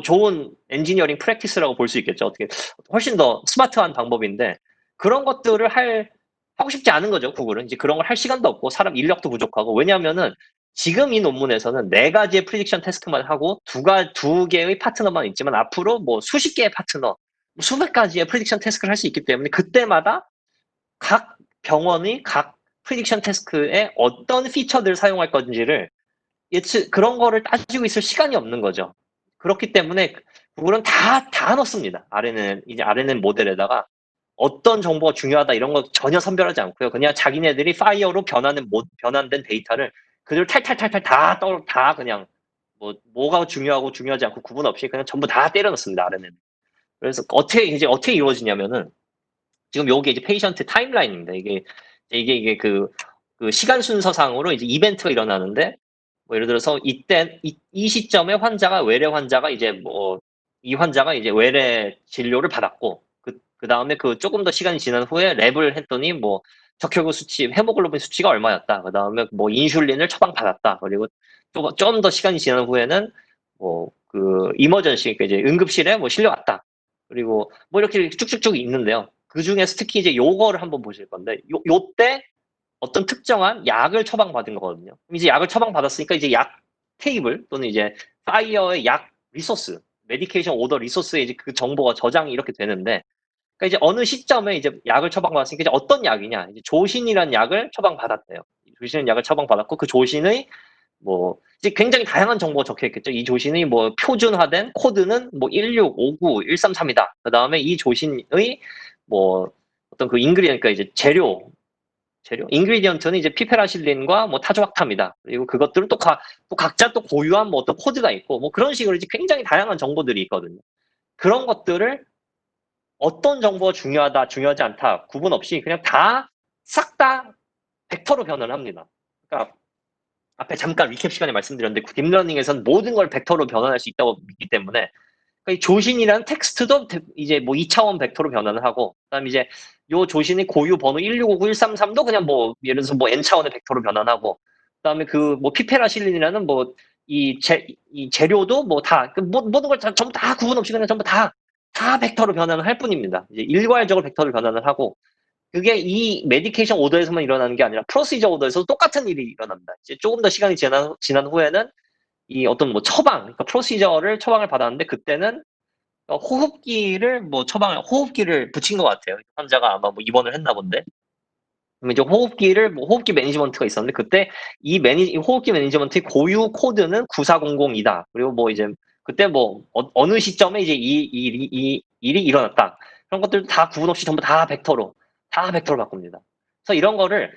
좋은 엔지니어링 프랙티스라고 볼 수 있겠죠. 어떻게 훨씬 더 스마트한 방법인데 그런 것들을 하고 싶지 않은 거죠. 구글은 이제 그런 걸 할 시간도 없고 사람 인력도 부족하고, 왜냐하면은 지금 이 논문에서는 네 가지의 프리딕션 태스크만 하고 두 개의 파트너만 있지만 앞으로 수십 개의 파트너, 수백 가지의 프리딕션 태스크를 할 수 있기 때문에 그때마다 각 병원의 각 프리딕션 태스크에 어떤 피처들을 사용할 건지를 그런 거를 따지고 있을 시간이 없는 거죠. 그렇기 때문에 구글은 다 넣습니다. RNN 모델에다가 어떤 정보가 중요하다 이런 거 전혀 선별하지 않고요. 그냥 자기네들이 파이어로 변환된 데이터를 그대로 탈탈탈탈 다 그냥 뭐가 중요하고 중요하지 않고 구분 없이 그냥 전부 다 때려 넣습니다. RNN. 그래서 어떻게 이루어지냐면은 지금 요게 이제 페이션트 타임라인입니다. 이게 그 시간 순서상으로 이제 이벤트가 일어나는데 예를 들어서 이 시점에 외래 환자가 이제 이 환자가 이제 외래 진료를 받았고 그 다음에 조금 더 시간이 지난 후에 랩을 했더니 적혈구 수치, 헤모글로빈 수치가 얼마였다. 그 다음에 인슐린을 처방받았다. 그리고 좀 더 시간이 지난 후에는 이머전시, 그러니까 이제 응급실에 실려왔다. 그리고 이렇게 쭉쭉쭉 있는데요. 그 중에서 특히 이제 요거를 한번 보실 건데, 요때 어떤 특정한 약을 처방받은 거거든요. 그럼 이제 약을 처방받았으니까 이제 약 테이블 또는 이제 파이어의 약 리소스, 메디케이션 오더 리소스에 이제 그 정보가 저장이 이렇게 되는데, 그러니까 이제 어느 시점에 이제 약을 처방받았으니까 이제 어떤 약이냐, 이제 조신이라는 약을 처방받았대요. 조신이라는 약을 처방받았고 그 조신의 이제 굉장히 다양한 정보가 적혀 있겠죠. 이 조신의 표준화된 코드는 1659 133이다. 그 다음에 이 조신의 어떤 그러니까 이제 재료, 인그리디언트는 이제 피페라실린과 타조악탐이다. 그리고 그것들은 또 각자 또 고유한 어떤 코드가 있고 그런 식으로 이제 굉장히 다양한 정보들이 있거든요. 그런 것들을 어떤 정보가 중요하다, 중요하지 않다 구분 없이 그냥 싹 다 벡터로 변환을 합니다. 그러니까 앞에 잠깐 리캡 시간에 말씀드렸는데 딥러닝에서는 모든 걸 벡터로 변환할 수 있다고 믿기 때문에 그러니까 조신이라는 텍스트도 이제 2차원 벡터로 변환을 하고, 그다음에 이제 요 조신의 고유 번호 1659133도 그냥 예를 들어서 n차원의 벡터로 변환하고, 그다음에 피페라실린이라는 이 재료도 모든 걸 전부 다 구분 없이 그냥 전부 다 다 벡터로 변환을 할 뿐입니다. 이제 일괄적으로 벡터로 변환을 하고 그게 이 메디케이션 오더에서만 일어나는 게 아니라 프로시저 오더에서도 똑같은 일이 일어납니다. 이제 조금 더 시간이 지난 후에는 이 어떤 뭐 처방, 그러니까 프로시저를 처방을 받았는데 그때는 호흡기를 뭐 처방을 호흡기를 붙인 것 같아요. 환자가 아마 뭐 입원을 했나 본데. 그럼 이제 호흡기를 뭐 호흡기 매니지먼트가 있었는데 그때 이 호흡기 매니지먼트의 고유 코드는 94002다. 그리고 뭐 이제 그때 뭐 어느 시점에 이제 이 일이 일어났다. 그런 것들 다 구분 없이 전부 다 벡터로 바꿉니다. 그래서 이런 거를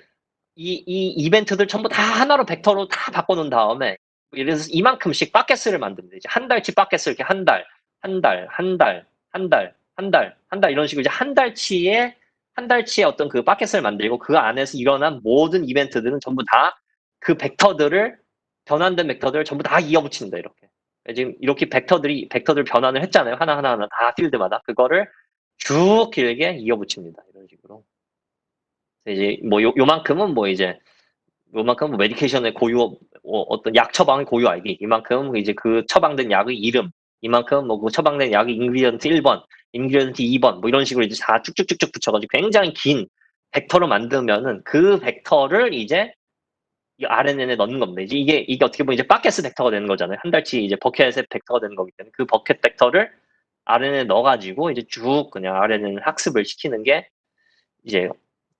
이 이벤트들 전부 다 하나로 벡터로 다 바꿔놓은 다음에 예를 들어서 이만큼씩 바켓을 만듭니다. 이제 한 달치 바켓을 이렇게 한 달, 한 달, 한 달, 한 달, 한 달, 한 달 이런 식으로 이제 한 달치의 어떤 그 바켓을 만들고 그 안에서 일어난 모든 이벤트들은 전부 다 그 벡터들을 변환된 벡터들을 전부 다 이어붙인다 이렇게. 지금 이렇게 벡터들 변환을 했잖아요. 하나 다 필드마다 그거를 쭉 길게 이어붙입니다. 이런 식으로. 이제 뭐 요만큼은 뭐 이제 요만큼 뭐 메디케이션의 고유 어떤 약 처방의 고유 알기 이만큼 이제 그 처방된 약의 이름 이만큼 뭐 그 처방된 약의 인그리디언트 1번 인그리디언트 2번 뭐 이런 식으로 이제 다 쭉쭉쭉쭉 붙여가지고 굉장히 긴 벡터로 만들면은 그 벡터를 이제 이 RNN에 넣는 겁니다. 이제 이게 어떻게 보면 이제 바켓 벡터가 되는 거잖아요. 한 달치 이제 버켓의 벡터가 되는 거기 때문에 그 버켓 벡터를 RNN에 넣어가지고 이제 쭉 그냥 RNN을 학습을 시키는 게 이제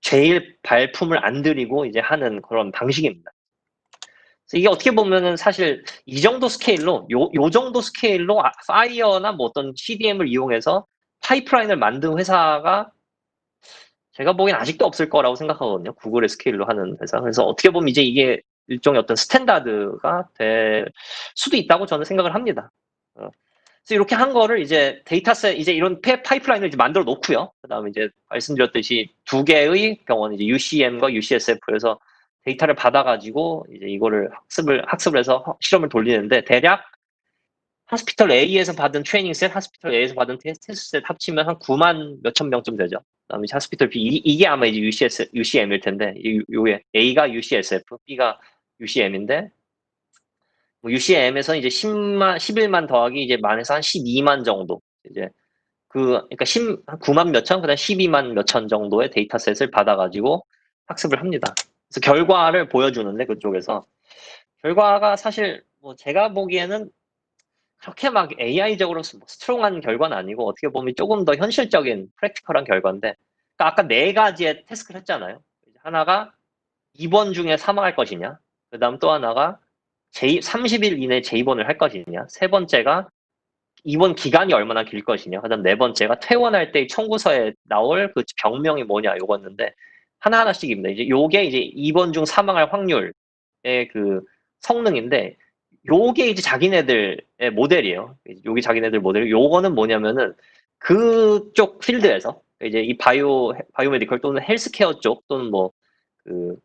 제일 발품을 안 들이고 이제 하는 그런 방식입니다. 그래서 이게 어떻게 보면은 사실 이 정도 스케일로 요 정도 스케일로 파이어나 뭐 어떤 CDM을 이용해서 파이프라인을 만든 회사가 제가 보기엔 아직도 없을 거라고 생각하거든요. 구글의 스케일로 하는 회사. 그래서 어떻게 보면 이제 이게 일종의 어떤 스탠다드가 될 수도 있다고 저는 생각을 합니다. 그래서 이렇게 한 거를 이제 데이터셋 이제 이런 파이프라인을 이제 만들어 놓고요. 그다음에 이제 말씀드렸듯이 두 개의 병원 이제 UCM과 UCSF에서 데이터를 받아가지고 이제 이거를 학습을 해서 실험을 돌리는데 대략 하스피털 A에서 받은 트레이닝 셋, 하스피털 A에서 받은 테스트 셋 합치면 한 9만 몇천 명쯤 되죠. 그다음에 하스피털 B 이게 아마 이제 UCM일 텐데 요게 A가 UCSF, B가 UCM인데 뭐 UCM에서 이제 11만 더하기 이제 만에서 한 12만 정도 이제 그러니까 9만 몇천 그다음 12만 몇천 정도의 데이터셋을 받아가지고 학습을 합니다. 그래서 결과를 보여주는데 그쪽에서 결과가 사실 뭐 제가 보기에는 그렇게 막 AI적으로 스트롱한 결과는 아니고 어떻게 보면 조금 더 현실적인 프랙티컬한 결과인데 그러니까 아까 네 가지의 태스크를 했잖아요. 하나가 입원 중에 사망할 것이냐 그 다음 또 하나가 30일 이내 재입원을 할 것이냐 세 번째가 입원 기간이 얼마나 길 것이냐 그 다음 네 번째가 퇴원할 때 청구서에 나올 그 병명이 뭐냐 요거였는데 하나하나씩입니다. 이제 요게 이제 입원 중 사망할 확률의 그 성능인데 요게 이제 자기네들의 모델이에요. 요게 자기네들 모델. 요거는 뭐냐면은 그쪽 필드에서 이제 이 바이오메디컬 또는 헬스케어 쪽 또는 뭐 그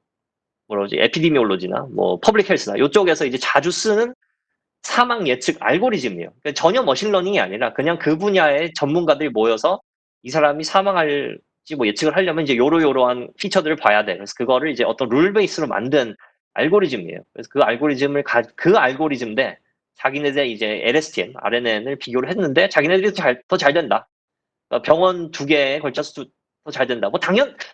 뭐라 그러지 에피디미올로지나 뭐 퍼블릭 헬스나 요쪽에서 이제 자주 쓰는 사망 예측 알고리즘이에요. 그러니까 전혀 머신러닝이 아니라 그냥 그 분야의 전문가들이 모여서 이 사람이 사망할지 뭐 예측을 하려면 이제 요러요러한 피처들을 봐야 돼. 그래서 그거를 이제 어떤 룰 베이스로 만든 알고리즘이에요. 그래서 그 알고리즘 대 자기네들 이제 LSTM, RNN을 비교를 했는데 자기네들이 더 잘 된다. 그러니까 병원 두 개에 걸쳐서 더 잘 된다. 뭐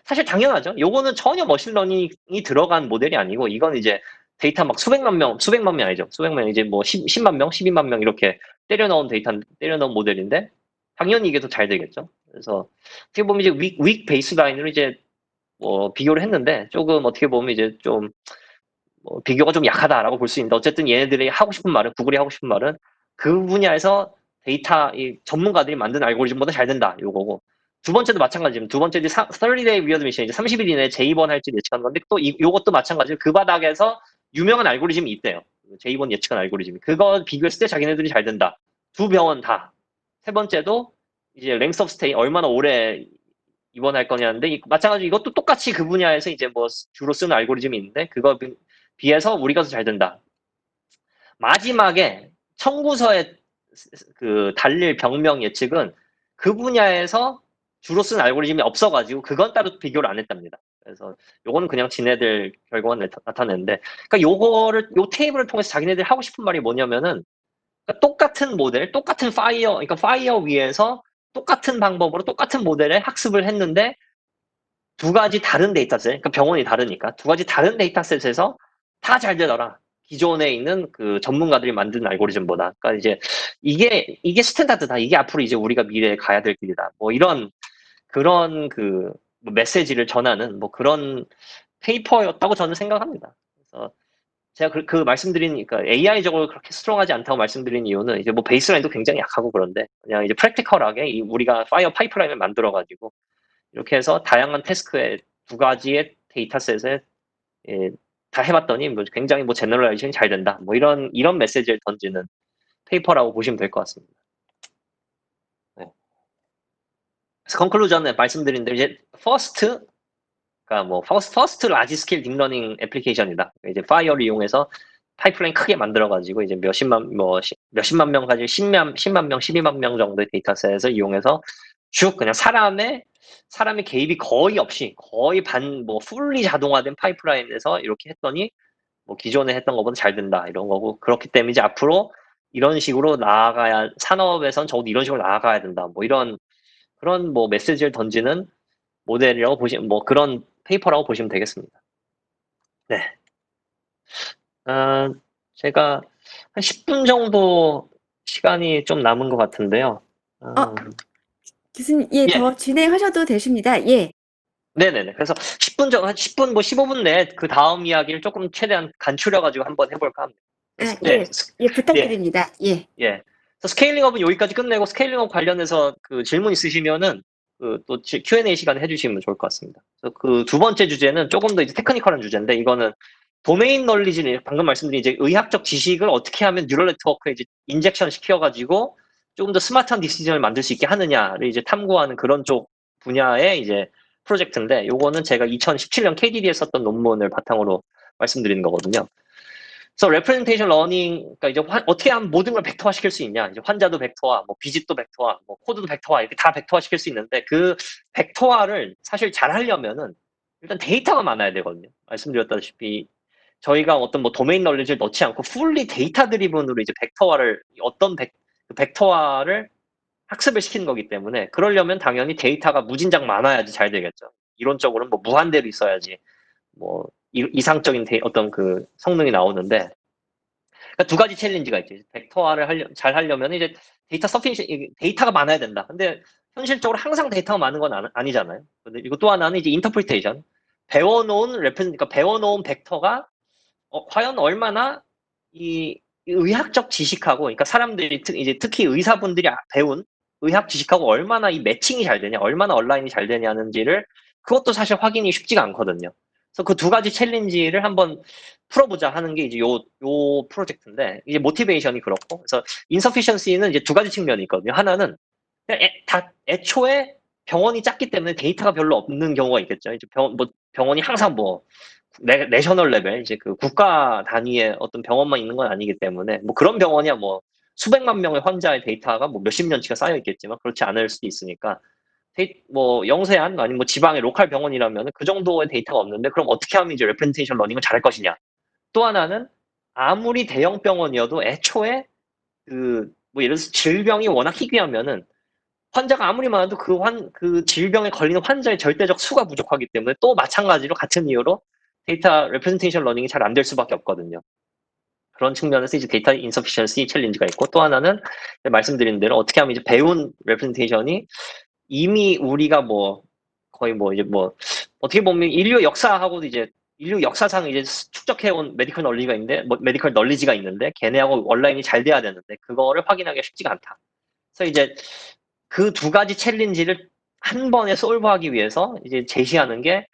사실 당연하죠. 요거는 전혀 머신러닝이 들어간 모델이 아니고 이건 이제 데이터 막 수백만 명 아니죠. 수백만 명 이제 뭐 10만 명, 12만 명 이렇게 때려 넣은 모델인데 당연히 이게 더 잘 되겠죠. 그래서 어떻게 보면 이제 윅 베이스라인으로 이제 뭐 비교를 했는데 조금 어떻게 보면 이제 좀 뭐 비교가 좀 약하다라고 볼 수 있는데 어쨌든 얘네들이 하고 싶은 말은 구글이 하고 싶은 말은 그 분야에서 데이터 이 전문가들이 만든 알고리즘보다 잘 된다 요거고 두 번째도 마찬가지입니다. 두 번째 이제 30day readmission 이제 30일 이내에 재입원 할지 예측하는 건데 또 요것도 마찬가지로 그 바닥에서 유명한 알고리즘이 있대요. 재입원 예측한 알고리즘이 그거 비교했을 때 자기네들이 잘 된다. 두 병원 다. 세 번째도 이제 length of stay 얼마나 오래 입원할 거냐는데 마찬가지로 이것도 똑같이 그 분야에서 이제 뭐 주로 쓰는 알고리즘이 있는데 그거 비해서 우리가 더 잘 된다. 마지막에 청구서에 그 달릴 병명 예측은 그 분야에서 주로 쓰는 알고리즘이 없어가지고 그건 따로 비교를 안 했답니다. 그래서 요거는 그냥 지네들 결과만 나타내는데 그러니까 요 테이블을 통해서 자기네들이 하고 싶은 말이 뭐냐면은 그러니까 똑같은 모델, 똑같은 그러니까 파이어 위에서 똑같은 방법으로 똑같은 모델에 학습을 했는데 두 가지 다른 데이터셋, 그러니까 병원이 다르니까 두 가지 다른 데이터셋에서 다 잘 되더라. 기존에 있는 그 전문가들이 만든 알고리즘보다. 그러니까 이제 이게 스탠다드다. 이게 앞으로 이제 우리가 미래에 가야 될 길이다. 뭐 이런 그런 그 메시지를 전하는 뭐 그런 페이퍼였다고 저는 생각합니다. 그래서 제가 그 말씀드린, 그러니까 AI적으로 그렇게 스트롱하지 않다고 말씀드린 이유는 이제 뭐 베이스라인도 굉장히 약하고 그런데 그냥 이제 프랙티컬하게 우리가 파이어 파이프라인을 만들어가지고 이렇게 해서 다양한 태스크에 두 가지의 데이터셋에 예, 다 해봤더니 뭐 굉장히 뭐 제너럴라이제이션이 잘 된다. 뭐 이런 메시지를 던지는 페이퍼라고 보시면 될 것 같습니다. 네. 그래서 컨클루전에 말씀드린 대로 이제 퍼스트, 그러니까 뭐 퍼스트 라지 스케일 딥러닝 애플리케이션이다. 이제 파이어를 이용해서 파이프라인 크게 만들어가지고 이제 몇십만 명까지 10만 명, 12만 명 정도의 데이터셋을 이용해서 쭉 그냥 사람의 개입이 거의 없이 거의 풀리 자동화된 파이프라인에서 이렇게 했더니 뭐 기존에 했던 것보다 잘 된다 이런 거고, 그렇기 때문에 이제 앞으로 이런 식으로 나아가야, 산업에선 적어도 이런 식으로 나아가야 된다. 뭐 이런 그런 뭐 메시지를 던지는 모델이라고 보시면, 뭐 그런 페이퍼라고 보시면 되겠습니다. 네. 아, 제가 한 10분 정도 시간이 좀 남은 것 같은데요.
어, 교수님, 예,
예.
더 진행하셔도 되십니다. 예.
네네네. 그래서 10분, 뭐 15분 내에 그 다음 이야기를 조금 최대한 간추려가지고 한번 해볼까 합니다.
아,
네.
예, 예,
예.
부탁드립니다. 예.
예. 그래서 스케일링업은 여기까지 끝내고 스케일링업 관련해서 그 질문 있으시면은 그 또 Q&A 시간에 해주시면 좋을 것 같습니다. 그래서 그 두 번째 주제는 조금 더 이제 테크니컬한 주제인데, 이거는 도메인 널리지를 방금 말씀드린 이제 의학적 지식을 어떻게 하면 뉴럴 네트워크에 이제 인젝션 시켜가지고 조금 더 스마트한 디시전을 만들 수 있게 하느냐를 이제 탐구하는 그런 쪽 분야의 이제 프로젝트인데, 요거는 제가 2017년 KDD에 썼던 논문을 바탕으로 말씀드리는 거거든요. 그래서 레프레젠테이션 러닝, 그러니까 이제 어떻게 하면 모든 걸 벡터화 시킬 수 있냐. 이제 환자도 벡터화, 뭐 비짓도 벡터화, 뭐 코드도 벡터화, 이렇게 다 벡터화 시킬 수 있는데, 그 벡터화를 사실 잘 하려면은 일단 데이터가 많아야 되거든요. 말씀드렸다시피 저희가 어떤 뭐 도메인 널리지를 넣지 않고 풀리 데이터 드리븐으로 이제 벡터화를, 그 벡터화를 학습을 시키는 거기 때문에, 그러려면 당연히 데이터가 무진장 많아야지 잘 되겠죠. 이론적으로는 뭐 무한대로 있어야지 뭐 이상적인 어떤 그 성능이 나오는데, 그러니까 두 가지 챌린지가 있죠. 벡터화를 잘 하려면 이제 데이터가 많아야 된다. 근데 현실적으로 항상 데이터가 많은 건 아니잖아요. 그리고 또 하나는 이제 인터프리테이션. 그러니까 배워놓은 벡터가 과연 얼마나 이 의학적 지식하고, 그러니까 사람들이 이제 특히 의사분들이 배운 의학 지식하고 얼마나 이 매칭이 잘 되냐, 얼마나 얼라인이 잘 되냐는지를, 그것도 사실 확인이 쉽지가 않거든요. 그래서 그 두 가지 챌린지를 한번 풀어보자 하는 게 이제 요 프로젝트인데, 이제 모티베이션이 그렇고, 그래서 인서피션시는 이제 두 가지 측면이 있거든요. 하나는 그냥 애초에 병원이 작기 때문에 데이터가 별로 없는 경우가 있겠죠. 이제 병원이 항상 뭐 내셔널 레벨, 이제 그 국가 단위의 어떤 병원만 있는 건 아니기 때문에, 뭐 그런 병원이야 뭐 수백만 명의 환자의 데이터가 뭐 몇십 년치가 쌓여 있겠지만 그렇지 않을 수도 있으니까, 뭐 영세한 아니면 뭐 지방의 로컬 병원이라면 그 정도의 데이터가 없는데, 그럼 어떻게 하면 이제 레프렌테이션 러닝을 잘할 것이냐. 또 하나는 아무리 대형 병원이어도 애초에 그 뭐 예를 들어서 질병이 워낙 희귀하면은 환자가 아무리 많아도 그 질병에 걸리는 환자의 절대적 수가 부족하기 때문에, 또 마찬가지로 같은 이유로 데이터 레프레젠테이션 러닝이 잘 안 될 수밖에 없거든요. 그런 측면에서 이제 데이터 인서피션시 챌린지가 있고, 또 하나는 말씀드린 대로 어떻게 하면 이제 배운 레프레젠테이션이 이미 우리가 뭐 거의 뭐 이제 뭐 어떻게 보면 인류 역사상 이제 축적해온 메디컬 널리지가 있는데, 메디컬 널리지가 있는데 걔네하고 온라인이 잘 돼야 되는데 그거를 확인하기가 쉽지가 않다. 그래서 이제 그 두 가지 챌린지를 한 번에 솔브하기 위해서 이제 제시하는 게,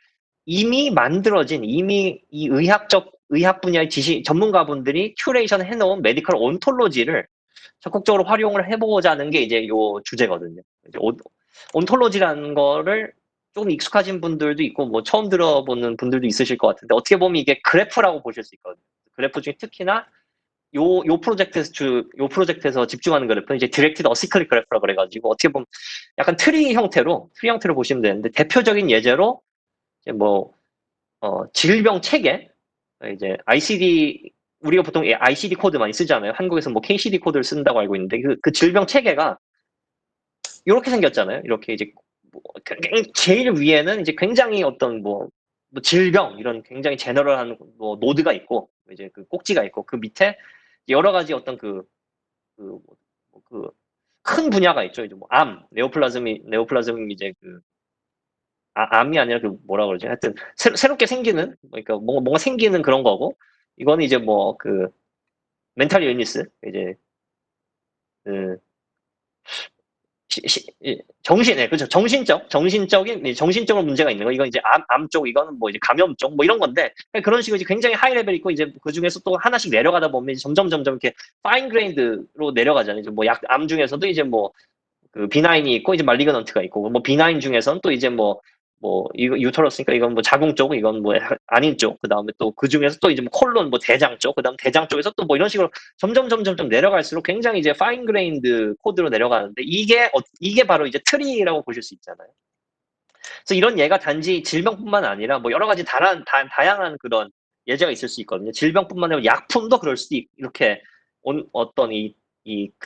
이미 이 의학 분야의 전문가분들이 큐레이션 해놓은 메디컬 온톨로지를 적극적으로 활용을 해보자는 게 이제 요 주제거든요. 이제 온톨로지라는 거를 조금 익숙하신 분들도 있고 뭐 처음 들어보는 분들도 있으실 것 같은데, 어떻게 보면 이게 그래프라고 보실 수 있거든요. 그래프 중에 특히나 요 프로젝트에서 집중하는 그래프는 이제 디렉티드 어시클릭 그래프라 그래가지고, 어떻게 보면 약간 트리 형태로 보시면 되는데, 대표적인 예제로 이제 뭐 질병 체계, 이제 우리가 보통 ICD 코드 많이 쓰잖아요. 한국에서 뭐 KCD 코드를 쓴다고 알고 있는데, 그 질병 체계가 요렇게 생겼잖아요. 이렇게 이제 제일 위에는 이제 굉장히 어떤 뭐 질병 이런 굉장히 제너럴한 뭐 노드가 있고 이제 그 꼭지가 있고 그 밑에 여러 가지 어떤 큰 분야가 있죠. 이제 뭐 네오플라즈미 이제 암이 아니라 뭐라 그러지? 하여튼 새롭게 생기는 그러니까 뭔가 생기는 그런 거고 이거는 이제 뭐 멘탈 일니스 이제 그 그렇죠. 정신적으로 문제가 있는 거. 이건 이제 암 쪽, 이거는 뭐 이제 감염 쪽, 뭐 이런 건데, 그런 식으로 이제 굉장히 하이 레벨 있고, 이제 그 중에서 또 하나씩 내려가다 보면 이제 점점 이렇게 파인 그레인드로 내려가잖아요. 이제 뭐 암 중에서도 이제 뭐 비나인이 있고, 이제 말리그넌트가 있고, 뭐 비나인 중에서는 또 이제 이거 유터러스니까 이건 뭐 자궁 쪽, 이건 뭐 아닌 쪽, 그 다음에 또 그 중에서 또 이제 뭐 콜론, 뭐 대장 쪽, 그 다음 대장 쪽에서 또 뭐 이런 식으로 점점 내려갈수록 굉장히 이제 파인 그레인드 코드로 내려가는데 이게 바로 이제 트리라고 보실 수 있잖아요. 그래서 이런 예가 단지 질병뿐만 아니라 뭐 여러 가지 다양한 그런 예제가 있을 수 있거든요. 질병뿐만 아니라 약품도 그럴 수도 이렇게 어떤 이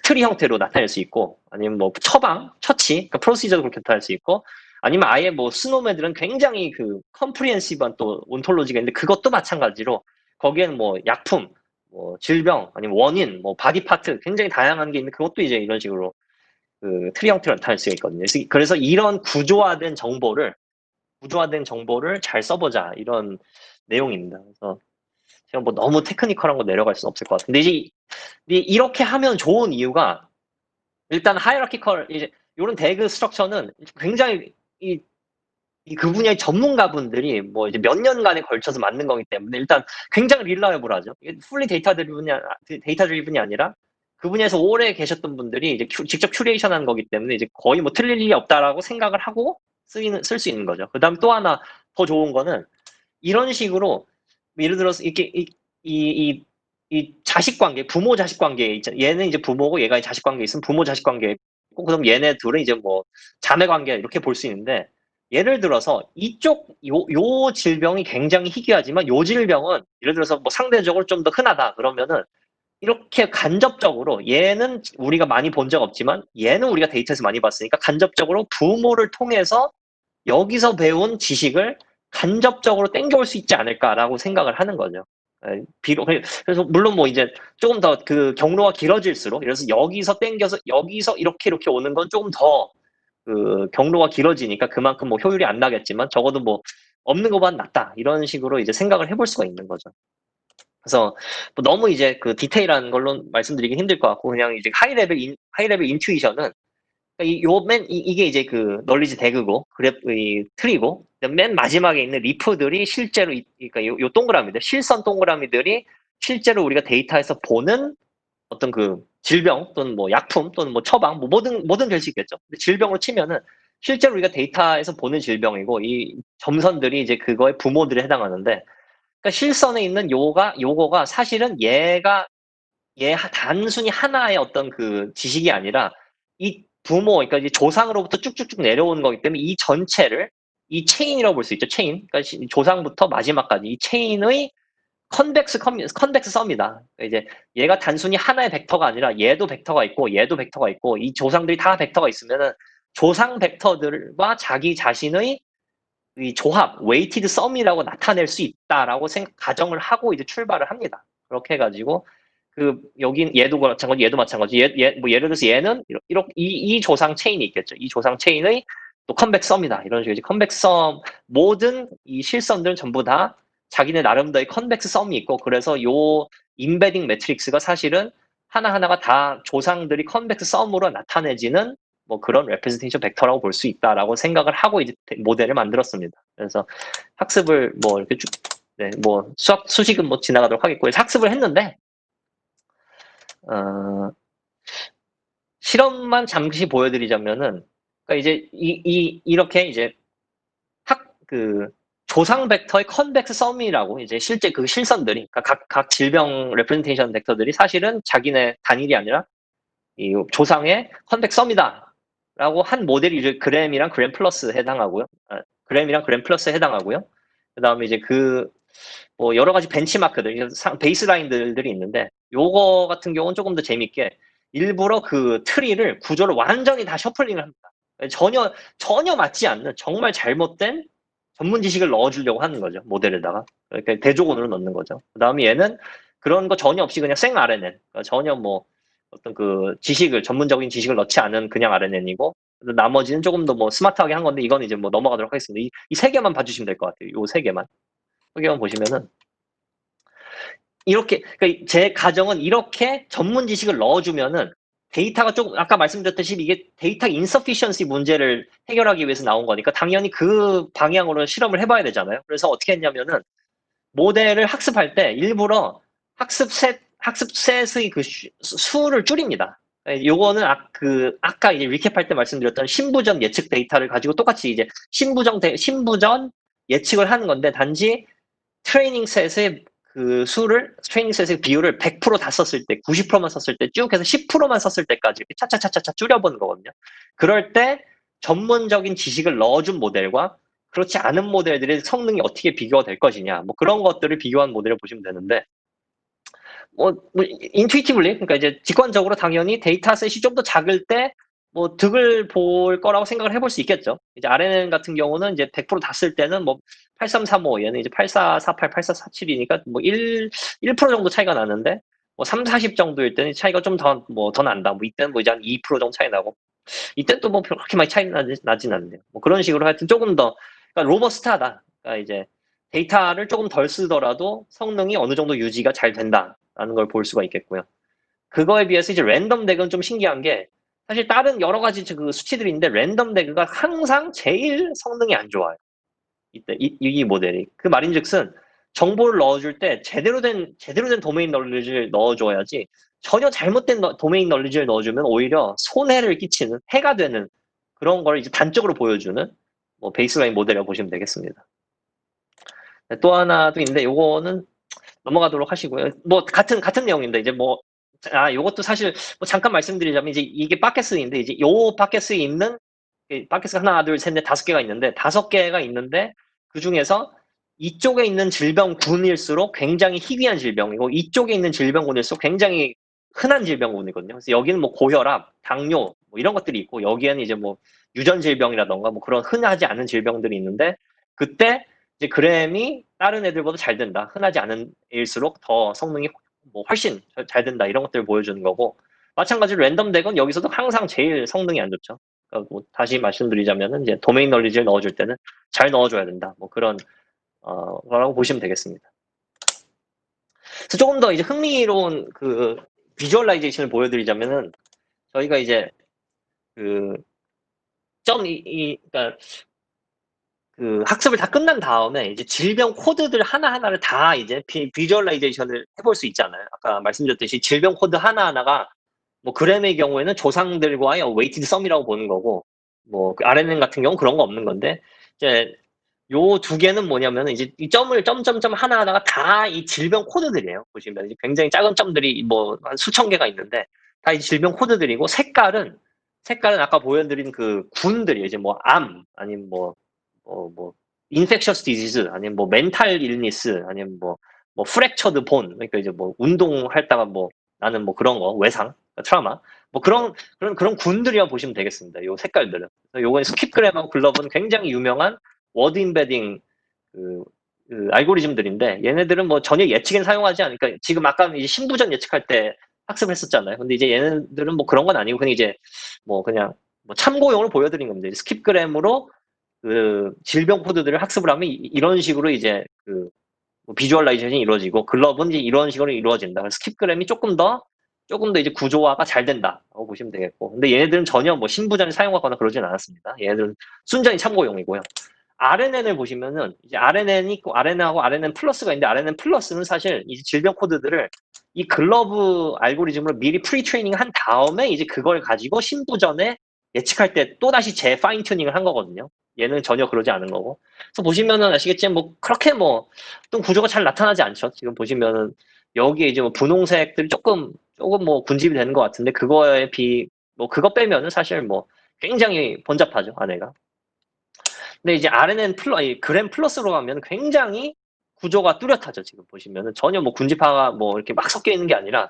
트리 형태로 나타낼 수 있고 아니면 뭐 처치, 그러니까 프로시저도 그렇게 나타낼 수 있고 아니면 아예 뭐 스노매들은 굉장히 컴프리hen시브한 또 온톨로지가 있는데 그것도 마찬가지로 거기에는 뭐 약품, 뭐 질병, 아니면 원인, 뭐 바디 파트 굉장히 다양한 게 있는데 그것도 이제 이런 식으로 트리 형태로 나타낼 수가 있거든요. 그래서 이런 구조화된 정보를 잘 써보자 이런 내용입니다. 그래서 제가 뭐 너무 테크니컬한 거 내려갈 수는 없을 것 같은데 이제 이렇게 하면 좋은 이유가 일단 하이라키컬 이제 이런 대그 스트럭처는 굉장히 그 분야의 전문가분들이 뭐 이제 몇 년간에 걸쳐서 만든 거기 때문에 일단 굉장히 릴라이블하죠. 이게 풀리 데이터 드리븐이 아니라 그 분야에서 오래 계셨던 분들이 이제 직접 큐레이션한 거기 때문에 이제 거의 뭐 틀릴 일이 없다라고 생각을 하고 쓸 수 있는 거죠. 그다음 또 하나 더 좋은 거는 이런 식으로 예를 들어서 이렇게 이 자식 관계, 부모 자식 관계 있잖아요. 얘는 이제 부모고 얘가 자식 관계 있으면 부모 자식 관계 있고 그럼 얘네 둘은 이제 뭐 자매 관계 이렇게 볼 수 있는데 예를 들어서 요 질병이 굉장히 희귀하지만 요 질병은 예를 들어서 뭐 상대적으로 좀 더 흔하다 그러면은 이렇게 간접적으로 얘는 우리가 많이 본 적 없지만 얘는 우리가 데이터에서 많이 봤으니까 간접적으로 부모를 통해서 여기서 배운 지식을 간접적으로 땡겨올 수 있지 않을까라고 생각을 하는 거죠. 비록 그래서 물론 뭐 이제 조금 더 경로가 길어질수록 그래서 여기서 땡겨서 여기서 이렇게 오는 건 조금 더 경로가 길어지니까 그만큼 뭐 효율이 안 나겠지만 적어도 뭐 없는 것보다 낫다 이런 식으로 이제 생각을 해볼 수가 있는 거죠. 그래서 뭐 너무 이제 디테일한 걸로 말씀드리긴 힘들 것 같고 그냥 이제 하이레벨 인투이션은 이게 이제 널리지 대그고 이 트리고 맨 마지막에 있는 리프들이 실제로 그러니까 요 동그라미들 실선 동그라미들이 실제로 우리가 데이터에서 보는 어떤 질병 또는 뭐 약품 또는 뭐 처방 뭐 뭐든 될 수 있겠죠. 근데 질병으로 치면은 실제로 우리가 데이터에서 보는 질병이고 이 점선들이 이제 그거의 부모들에 해당하는데 그러니까 실선에 있는 요거가 사실은 얘 단순히 하나의 어떤 지식이 아니라 이 부모, 그러니까 이제 조상으로부터 쭉쭉쭉 내려오는 거기 때문에 이 전체를 이 체인이라고 볼 수 있죠. 체인. 그러니까 조상부터 마지막까지 이 체인의 컨벡스 썸이다. 그러니까 이제 얘가 단순히 하나의 벡터가 아니라 얘도 벡터가 있고 얘도 벡터가 있고 이 조상들이 다 벡터가 있으면은 조상 벡터들과 자기 자신의 이 조합, 웨이티드 썸이라고 나타낼 수 있다라고 가정을 하고 이제 출발을 합니다. 그렇게 해가지고 여긴 얘도 마찬가지, 얘도 마찬가지. 뭐 예를 들어서 얘는 이렇게 이 조상 체인이 있겠죠. 이 조상 체인의 또 컨벡 썸이다. 이런 식으로 이제 컨벡 썸 모든 이 실선들은 전부 다 자기네 나름대로의 컨벡스 썸이 있고 그래서 요 인베딩 매트릭스가 사실은 하나하나가 다 조상들이 컨벡스 썸으로 나타내지는 뭐 그런 레프레젠테이션 벡터라고 볼 수 있다라고 생각을 하고 이제 모델을 만들었습니다. 그래서 학습을 뭐 이렇게 뭐 수식은 뭐 지나가도록 하겠고 학습을 했는데 실험만 잠시 보여드리자면은 그러니까 이제 이렇게 이제 조상 벡터의 컨벡스 썸이라고 이제 실제 실선들이 그러니까 각 질병 레프레젠테이션 벡터들이 사실은 자기네 단일이 아니라 이 조상의 컨벡스 썸이다라고 한 모델이 이제 그램이랑 그램 플러스에 해당하고요. 그다음에 이제 뭐 여러 가지 벤치마크들, 베이스라인들이 있는데 요거 같은 경우는 조금 더 재밌게 일부러 그 트리를 구조를 완전히 다 셔플링을 합니다. 전혀 맞지 않는 정말 잘못된 전문 지식을 넣어주려고 하는 거죠. 모델에다가. 그러니까 대조군으로 넣는 거죠. 그 다음에 얘는 그런 거 전혀 없이 그냥 생 RNN. 그러니까 전혀 뭐 어떤 그 전문적인 지식을 넣지 않은 그냥 RNN이고, 나머지는 조금 더 뭐 스마트하게 한 건데, 이건 이제 뭐 넘어가도록 하겠습니다. 이 세 개만 봐주시면 될 것 같아요. 요 세 개만. 세 개만 보시면은, 이렇게, 그러니까 제 가정은 이렇게 전문 지식을 넣어주면은 데이터가 조금, 아까 말씀드렸듯이 이게 데이터 인서피션시 문제를 해결하기 위해서 나온 거니까 당연히 그 방향으로 실험을 해봐야 되잖아요. 그래서 어떻게 했냐면은 모델을 학습할 때 일부러 학습셋의 그 수를 줄입니다. 요거는 아까 이제 리캡할 때 말씀드렸던 신부전 예측 데이터를 가지고 똑같이 이제 신부전 예측을 하는 건데, 단지 트레이닝 셋의 비율을 100% 다 썼을 때, 90%만 썼을 때, 쭉 해서 10%만 썼을 때까지 이렇게 차차차차차 줄여보는 거거든요. 그럴 때 전문적인 지식을 넣어준 모델과 그렇지 않은 모델들의 성능이 어떻게 비교가 될 것이냐, 뭐 그런 것들을 비교한 모델을 보시면 되는데, 인투이티블리, 그러니까 이제 직관적으로 당연히 데이터셋이 좀 더 작을 때 뭐 득을 볼 거라고 생각을 해볼 수 있겠죠. 이제 RNN 같은 경우는 이제 100%다 쓸 때는 뭐 8335, 얘는 이제 8448, 8447이니까 뭐 1% 정도 차이가 나는데, 뭐 3, 40 정도일 때는 차이가 좀 더 난다. 뭐 이때는 뭐 이제 한 2% 정도 차이 나고, 이때는 또 뭐 그렇게 많이 차이 나진 않네요. 뭐 그런 식으로 하여튼 조금 더, 그러니까 로버스트하다. 그러니까 이제 데이터를 조금 덜 쓰더라도 성능이 어느 정도 유지가 잘 된다라는 걸 볼 수가 있겠고요. 그거에 비해서 이제 랜덤 덱은 좀 신기한 게, 사실 다른 여러 가지 그 수치들이 있는데 랜덤 덱가 항상 제일 성능이 안 좋아요. 이 모델이. 그 말인즉슨 정보를 넣어줄 때 제대로 된 도메인 널리지를 넣어줘야지, 전혀 잘못된 도메인 널리지를 넣어주면 오히려 손해를 끼치는, 해가 되는 그런 걸 이제 단적으로 보여주는 뭐 베이스라인 모델이라고 보시면 되겠습니다. 네, 또 하나 도 있는데 요거는 넘어가도록 하시고요. 뭐 같은 내용인데, 이제 뭐 요것도 사실 뭐 잠깐 말씀드리자면, 이제 이게 바켓스인데, 이제 요 바켓스에 있는, 바켓스가 하나, 둘, 셋, 넷, 5개가 있는데, 5개가 있는데 그 중에서 이쪽에 있는 질병군일수록 굉장히 희귀한 질병이고, 이쪽에 있는 질병군일수록 굉장히 흔한 질병군이거든요. 그래서 여기는 뭐 고혈압, 당뇨 뭐 이런 것들이 있고, 여기에는 이제 뭐 유전 질병이라던가 뭐 그런 흔하지 않은 질병들이 있는데, 그때 이제 그램이 다른 애들보다 잘 된다. 흔하지 않은 애일수록 더 성능이 뭐 훨씬 잘 된다. 이런 것들을 보여주는 거고, 마찬가지로 랜덤 덱은 여기서도 항상 제일 성능이 안 좋죠. 그러니까 뭐 다시 말씀드리자면은 이제 도메인 널리지를 넣어줄 때는 잘 넣어줘야 된다. 뭐 그런 거라고 보시면 되겠습니다. 그래서 조금 더 이제 흥미로운 그 비주얼라이제이션을 보여드리자면은, 저희가 이제 그 그러니까 그 학습을 다 끝난 다음에 이제 질병 코드들 하나하나를 다 이제 비주얼라이제이션을 해볼 수 있잖아요. 아까 말씀드렸듯이 질병 코드 하나하나가 뭐 그램의 경우에는 조상들과의 웨이티드 썸이라고 보는 거고, 뭐 RNN 같은 경우는 그런 거 없는 건데, 이제 요 두 개는 뭐냐면은 이제 이 점점점 하나하나가 다 이 질병 코드들이에요. 보시면 이제 굉장히 작은 점들이 뭐 한 수천 개가 있는데, 다 이 질병 코드들이고, 색깔은 아까 보여드린 그 군들이 이제 뭐 암, 아니면 뭐 인펙셔스 디지즈, 아니면 뭐 멘탈 일니스, 아니면 뭐 프랙처드 본, 그러니까 이제 뭐 운동했다가 뭐 나는 뭐 그런 거 외상, 트라우마, 뭐 그런 군들이라고 보시면 되겠습니다. 요 색깔들은. 요번에 스킵그램하고 글러브는 굉장히 유명한 워드 인베딩 그, 그 알고리즘들인데, 얘네들은 뭐 전혀 예측엔 사용하지 않으니까, 지금 아까 이제 신부전 예측할 때 학습을 했었잖아요. 근데 이제 얘네들은 뭐 그런 건 아니고, 그냥 이제 뭐 그냥 뭐 참고용으로 보여드린 겁니다. 스킵그램으로 그 질병 코드들을 학습을 하면 이런 식으로 이제 그 비주얼라이제이션이 이루어지고, 글러브는 이제 이런 식으로 이루어진다. 그래서 스킵그램이 조금 더 이제 구조화가 잘 된다고 보시면 되겠고, 근데 얘네들은 전혀 뭐 신부전을 사용하거나 그러진 않았습니다. 얘네들은 순전히 참고용이고요. RNN을 보시면은 이제 RNN이 있고 RNN하고 RNN 플러스가 있는데, RNN 플러스는 사실 이제 질병 코드들을 이 글러브 알고리즘으로 미리 프리 트레이닝 한 다음에 이제 그걸 가지고 신부전에 예측할 때 또 다시 재 파인 튜닝을 한 거거든요. 얘는 전혀 그러지 않은 거고. 그래서 보시면은 아시겠지만 뭐 그렇게 뭐 또 구조가 잘 나타나지 않죠. 지금 보시면은 여기에 이제 뭐 분홍색들이 조금 뭐 군집이 되는 것 같은데, 뭐 그거 빼면은 사실 뭐 굉장히 번잡하죠, 안에가. 근데 이제 그램 플러스로 가면 굉장히 구조가 뚜렷하죠. 지금 보시면은 전혀 뭐 군집화가 뭐 이렇게 막 섞여 있는 게 아니라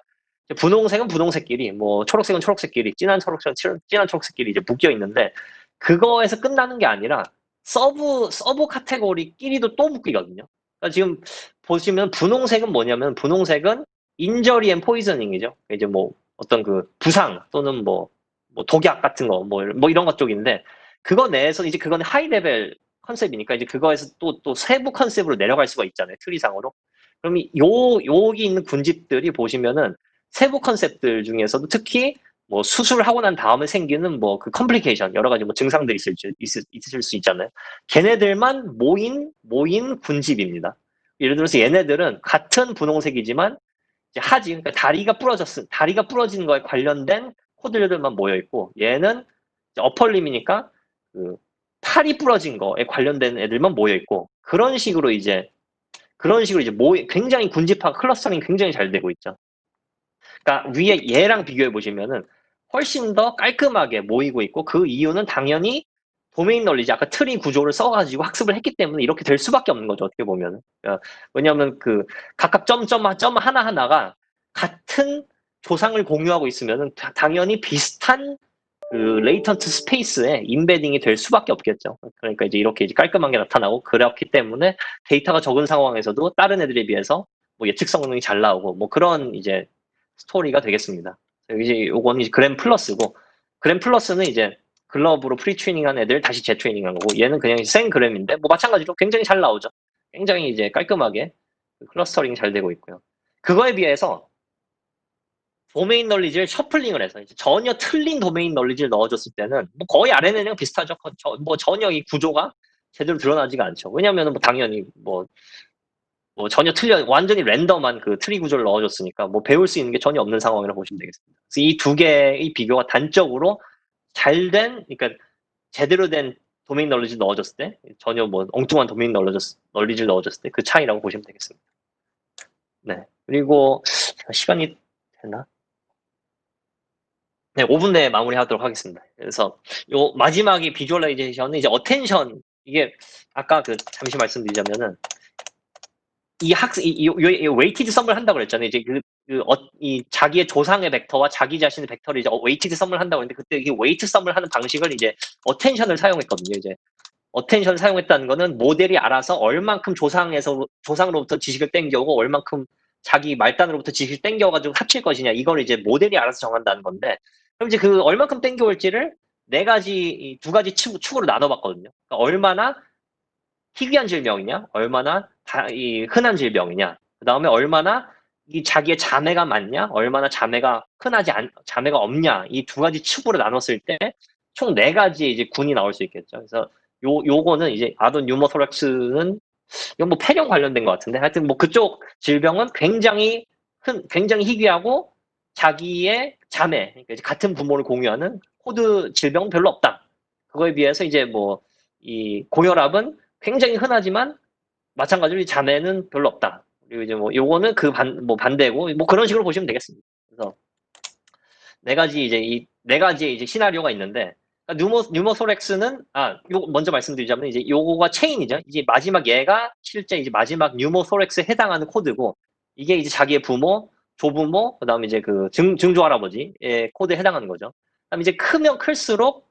분홍색은 분홍색끼리, 뭐 초록색은 초록색끼리, 진한 초록색은 진한 초록색끼리 이제 묶여 있는데 그거에서 끝나는 게 아니라 서브 카테고리끼리도 또 묶이거든요. 그러니까 지금 보시면 분홍색은 뭐냐면 분홍색은 인저리 앤 포이저닝이죠. 이제 뭐 어떤 그 부상 또는 뭐 독약 같은 거 뭐 이런 것 쪽인데 그거 내에서 이제 그거는 하이 레벨 컨셉이니까 이제 그거에서 또 세부 컨셉으로 내려갈 수가 있잖아요. 트리상으로. 그럼 여기 있는 군집들이 보시면은 세부 컨셉들 중에서도 특히 뭐 수술하고 난 다음에 생기는 뭐 그 컴플리케이션 여러 가지 뭐 증상들이 있을 수 있잖아요. 걔네들만 모인 군집입니다. 예를 들어서 얘네들은 같은 분홍색이지만 이제 하지 그러니까 다리가 부러진 거에 관련된 코드들만 모여 있고 얘는 어펄림이니까 그 팔이 부러진 거에 관련된 애들만 모여 있고 그런 식으로 이제 굉장히 군집화 클러스터링 굉장히 잘 되고 있죠. 그러니까 위에 얘랑 비교해 보시면은 훨씬 더 깔끔하게 모이고 있고 그 이유는 당연히 도메인 널리지 아까 트리 구조를 써가지고 학습을 했기 때문에 이렇게 될 수밖에 없는 거죠 어떻게 보면은. 그러니까 왜냐하면 그 각각 점 하나하나가 같은 조상을 공유하고 있으면은 당연히 비슷한 그 레이턴트 스페이스에 인베딩이 될 수밖에 없겠죠. 그러니까 이제 이렇게 이제 깔끔한 게 나타나고 그렇기 때문에 데이터가 적은 상황에서도 다른 애들에 비해서 뭐 예측 성능이 잘 나오고 뭐 그런 이제 스토리가 되겠습니다. 이제 요거는 이제 그램 플러스고 그램 플러스는 이제 글러브로 프리트레이닝한 애들 다시 재트레이닝한 거고 얘는 그냥 생 그램인데 뭐 마찬가지로 굉장히 잘 나오죠. 굉장히 이제 깔끔하게 클러스터링이 잘 되고 있고요. 그거에 비해서 도메인 널리지를 셔플링을 해서 이제 전혀 틀린 도메인 널리지를 넣어줬을 때는 뭐 거의 RNN이랑 비슷하죠. 뭐 전혀 이 구조가 제대로 드러나지가 않죠. 왜냐하면 뭐 당연히 뭐 전혀 완전히 랜덤한 그 트리 구조를 넣어줬으니까 뭐 배울 수 있는 게 전혀 없는 상황이라고 보시면 되겠습니다. 그래서 이 두 개의 비교가 단적으로 그러니까 제대로 된 도메인 널리지 넣어줬을 때 전혀 뭐 엉뚱한 도메인 널리지를 넣어줬을 때 그 차이라고 보시면 되겠습니다. 네. 그리고 시간이 됐나? 네, 5분 내에 마무리하도록 하겠습니다. 그래서 요 마지막에 비주얼라이제이션은 이제 어텐션 이게 아까 그 잠시 말씀드리자면은 이 웨이티드 썸을 한다고 그랬잖아요. 이제 이 자기의 조상의 벡터와 자기 자신의 벡터를 이제 웨이티드 썸을 한다고 했는데 그때 이게 웨이트 썸을 하는 방식을 이제 어텐션을 사용했거든요. 이제 어텐션을 사용했다는 거는 모델이 알아서 얼만큼 조상으로부터 지식을 땡겨오고 얼만큼 자기 말단으로부터 지식을 땡겨가지고 합칠 것이냐 이걸 이제 모델이 알아서 정한다는 건데 그럼 이제 그 얼만큼 땡겨올지를 두 가지 축으로 나눠봤거든요. 그러니까 얼마나 희귀한 질병이냐, 얼마나 이 흔한 질병이냐, 그 다음에 얼마나 이 자기의 자매가 많냐, 얼마나 자매가 없냐 이 두 가지 축으로 나눴을 때 총 네 가지 이제 군이 나올 수 있겠죠. 그래서 요거는 이제 아돈 뉴모토렉스는 이건 뭐 폐렴 관련된 것 같은데 하여튼 뭐 그쪽 질병은 굉장히 희귀하고 자기의 자매 그러니까 이제 같은 부모를 공유하는 코드 질병은 별로 없다. 그거에 비해서 이제 뭐 이 고혈압은 굉장히 흔하지만 마찬가지로 이 자매는 별로 없다. 그리고 이제 뭐 요거는 반대고 뭐 그런 식으로 보시면 되겠습니다. 그래서 이 네 가지의 이제 시나리오가 있는데 뉴모소렉스는 요거 먼저 말씀드리자면 이제 요거가 체인이죠. 이제 마지막 얘가 실제 이제 마지막 뉴모소렉스에 해당하는 코드고 이게 이제 자기의 부모, 조부모, 그다음에 이제 그 증조 할아버지의 코드에 해당하는 거죠. 그다음에 이제 크면 클수록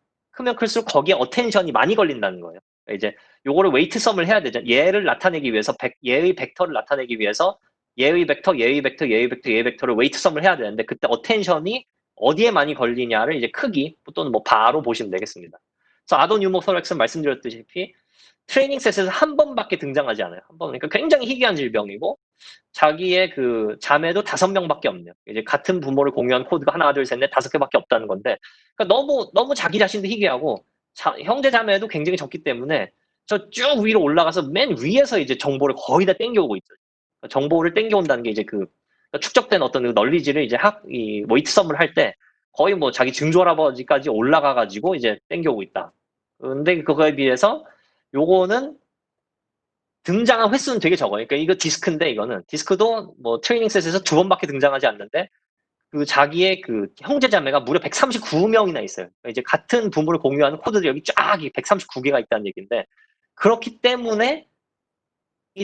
거기에 어텐션이 많이 걸린다는 거예요. 그러니까 이제 요거를 웨이트 썸을 해야 되죠. 얘를 나타내기 위해서 얘의 벡터를 나타내기 위해서 얘의 벡터를 웨이트 썸을 해야 되는데 그때 어텐션이 어디에 많이 걸리냐를 이제 크기 또는 뭐 바로 보시면 되겠습니다. 그래서 아돈 유모소렉스는 말씀드렸다시피 트레이닝 셋에서 한 번밖에 등장하지 않아요. 한 번. 그러니까 굉장히 희귀한 질병이고 자기의 그 자매도 5명밖에 없네요. 이제 같은 부모를 공유한 코드가 하나, 둘, 셋, 넷, 5개밖에 없다는 건데 그러니까 너무 자기 자신도 희귀하고 형제 자매도 굉장히 적기 때문에 저 쭉 위로 올라가서 맨 위에서 이제 정보를 거의 다 땡겨오고 있죠. 정보를 땡겨온다는 게 이제 그러니까 축적된 어떤 그 널리지를 이제 이 웨이트 썸을 할 때 거의 뭐 자기 증조 할아버지까지 올라가 가지고 이제 땡겨오고 있다. 근데 그거에 비해서 요거는 등장한 횟수는 되게 적어요. 그러니까 이거 디스크인데 이거는 디스크도 뭐 트레이닝 셋에서 2번밖에 등장하지 않는데 그 자기의 그 형제 자매가 무려 139명이나 있어요. 그러니까 이제 같은 부모를 공유하는 코드들이 여기 쫙 139개가 있다는 얘기인데 그렇기 때문에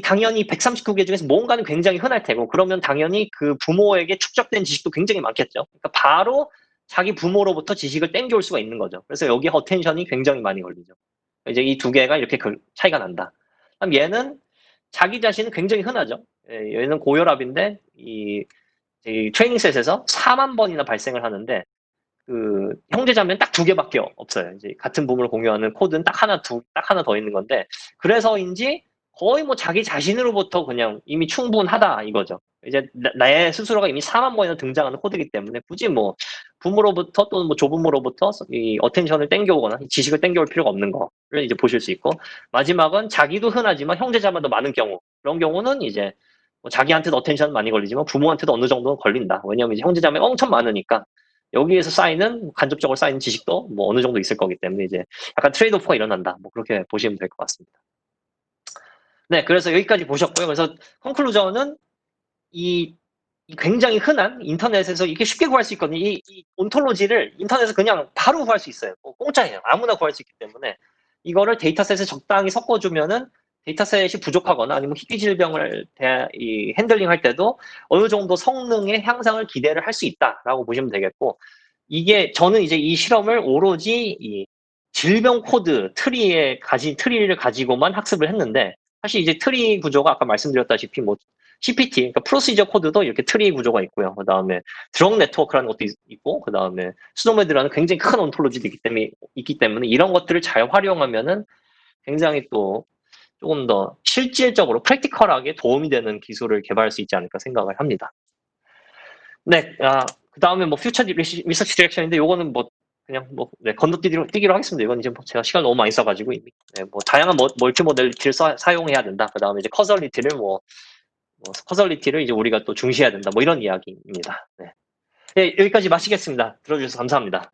당연히 139개 중에서 뭔가는 굉장히 흔할 테고, 그러면 당연히 그 부모에게 축적된 지식도 굉장히 많겠죠. 그러니까 바로 자기 부모로부터 지식을 땡겨올 수가 있는 거죠. 그래서 여기 어텐션이 굉장히 많이 걸리죠. 이제 이 두 개가 이렇게 차이가 난다. 그럼 얘는 자기 자신은 굉장히 흔하죠. 얘는 고혈압인데 이 트레이닝셋에서 4만 번이나 발생을 하는데, 그 형제자매는 딱 두 개밖에 없어요. 이제 같은 부모를 공유하는 코드는 딱 하나 더 있는 건데, 그래서인지 거의 뭐 자기 자신으로부터 그냥 이미 충분하다 이거죠. 이제 나의 스스로가 이미 4만 번이나 등장하는 코드이기 때문에 굳이 뭐 부모로부터 또는 뭐 조부모로부터 이 어텐션을 땡겨오거나 지식을 땡겨올 필요가 없는 거를 이제 보실 수 있고, 마지막은 자기도 흔하지만 형제자매도 많은 경우, 그런 경우는 이제 뭐 자기한테도 어텐션 많이 걸리지만 부모한테도 어느 정도는 걸린다. 왜냐하면 이제 형제자매가 엄청 많으니까 여기에서 쌓이는, 간접적으로 쌓이는 지식도 뭐 어느 정도 있을 거기 때문에 이제 약간 트레이드오프가 일어난다. 뭐 그렇게 보시면 될 것 같습니다. 네, 그래서 여기까지 보셨고요. 그래서 컨클루전은 이 굉장히 흔한, 인터넷에서 이렇게 쉽게 구할 수 있거든요. 이 온톨로지를 인터넷에서 그냥 바로 구할 수 있어요. 공짜예요. 아무나 구할 수 있기 때문에 이거를 데이터셋에 적당히 섞어주면은 데이터셋이 부족하거나 아니면 희귀 질병을 핸들링할 때도 어느 정도 성능의 향상을 기대를 할 수 있다라고 보시면 되겠고, 이게 저는 이제 이 실험을 오로지 이 질병 코드 트리를 가지고만 학습을 했는데, 사실 이제 트리 구조가 아까 말씀드렸다시피 뭐 CPT, 그러니까 프로시저 코드도 이렇게 트리 구조가 있고요. 그 다음에 드럭 네트워크라는 것도 있고, 그 다음에 스노메드라는 굉장히 큰 온톨로지도 있기 때문에 이런 것들을 잘 활용하면은 굉장히 또 조금 더 실질적으로 프랙티컬하게 도움이 되는 기술을 개발할 수 있지 않을까 생각을 합니다. 네, 그 다음에 뭐 퓨처 리서치 디렉션인데 요거는 뭐 그냥 뭐 건너뛰기로 하겠습니다. 이건 이제 뭐 제가 시간 너무 많이 써가지고 이미 뭐 다양한 멀티 모델리티를 사용해야 된다. 그 다음에 이제 커설리티를 이제 우리가 또 중시해야 된다. 뭐 이런 이야기입니다. 네. 네, 여기까지 마치겠습니다. 들어주셔서 감사합니다.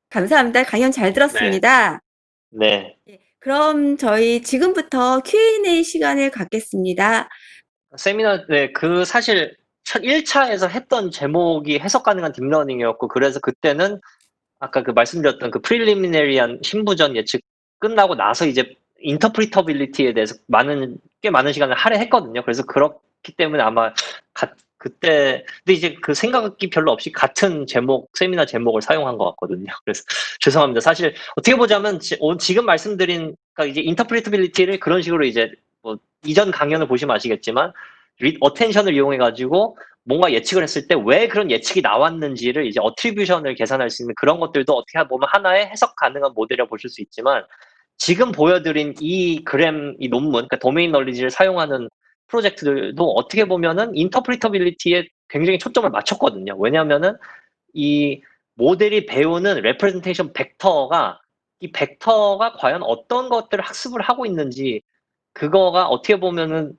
감사합니다. 강연 잘
네,
들었습니다.
네.
예, 그럼 저희 지금부터 Q&A 시간을 갖겠습니다.
세미나, 네, 사실 1차에서 했던 제목이 해석 가능한 딥러닝이었고, 그래서 그때는 아까 그 말씀드렸던 그 프리리미너리한 신부전 예측 끝나고 나서 이제 인터프리터빌리티에 대해서 꽤 많은 시간을 할애했거든요. 그래서 그렇기 때문에 아마 그때 근데 이제 그 생각이 별로 없이 같은 세미나 제목을 사용한 것 같거든요. 그래서 죄송합니다. 사실 어떻게 보자면 지금 말씀드린, 그러니까 이제 인터프리터빌리티를 그런 식으로 이제 뭐 이전 강연을 보시면 아시겠지만 어텐션을 이용해 가지고 뭔가 예측을 했을 때 왜 그런 예측이 나왔는지를 이제 어트리뷰션을 계산할 수 있는 그런 것들도 어떻게 보면 하나의 해석 가능한 모델이라고 보실 수 있지만, 지금 보여드린 이 논문, 그러니까 도메인 널리지를 사용하는 프로젝트들도 어떻게 보면은 인터프리터빌리티에 굉장히 초점을 맞췄거든요. 왜냐하면은 이 모델이 배우는 레프레젠테이션 벡터가, 이 벡터가 과연 어떤 것들을 학습을 하고 있는지, 그거가 어떻게 보면은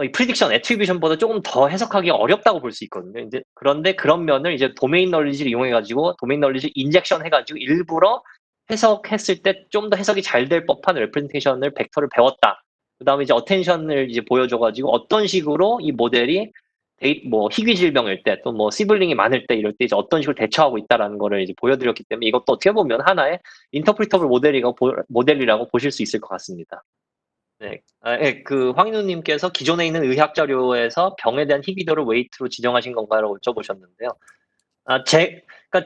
이 프리딕션, 애트리뷰션보다 조금 더 해석하기 어렵다고 볼 수 있거든요. 이제 그런데 그런 면을 이제 도메인 널리지를 이용해가지고 도메인 널리지 인젝션 해가지고 일부러 해석했을 때 좀 더 해석이 잘 될 법한 레프레젠테이션을 벡터를 배웠다. 그 다음에 이제 어텐션을 이제 보여줘가지고 어떤 식으로 이 모델이 뭐 희귀 질병일 때 또 뭐 시블링이 많을 때 이럴 때 이제 어떤 식으로 대처하고 있다라는 거를 이제 보여드렸기 때문에 이것도 어떻게 보면 하나의 인터프리터블 모델이라고 보실 수 있을 것 같습니다. 네. 예, 황인우님께서 기존에 있는 의학 자료에서 병에 대한 희귀도를 웨이트로 지정하신 건가요?라고 여쭤보셨는데요. 그러니까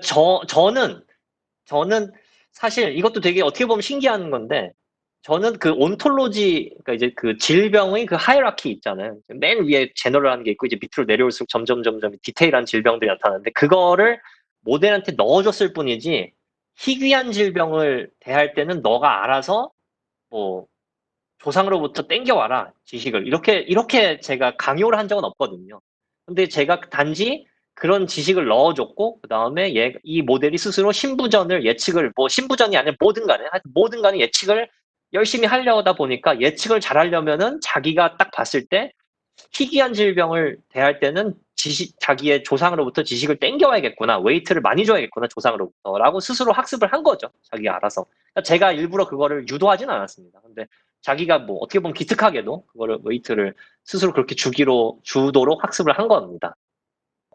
저는 사실 이것도 되게 어떻게 보면 신기한 건데, 저는 그 온톨로지, 그러니까 이제 그 질병의 그 하이라키 있잖아요. 맨 위에 제너럴한 게 있고 이제 밑으로 내려올수록 점점 디테일한 질병들이 나타나는데, 그거를 모델한테 넣어줬을 뿐이지 희귀한 질병을 대할 때는 너가 알아서 뭐 조상으로부터 땡겨와라 지식을, 이렇게 제가 강요를 한 적은 없거든요. 근데 제가 단지 그런 지식을 넣어줬고, 그 다음에 이 모델이 스스로 예측을, 뭐 신부전이 아니라 뭐든 간에 예측을 열심히 하려다 보니까, 예측을 잘 하려면은 자기가 딱 봤을 때 희귀한 질병을 대할 때는 자기의 조상으로부터 지식을 땡겨와야겠구나, 웨이트를 많이 줘야겠구나 조상으로부터라고 스스로 학습을 한 거죠. 자기가 알아서. 그러니까 제가 일부러 그거를 유도하진 않았습니다. 근데 자기가 뭐 어떻게 보면 기특하게도 그거를 웨이트를 스스로 그렇게 주도록 학습을 한 겁니다.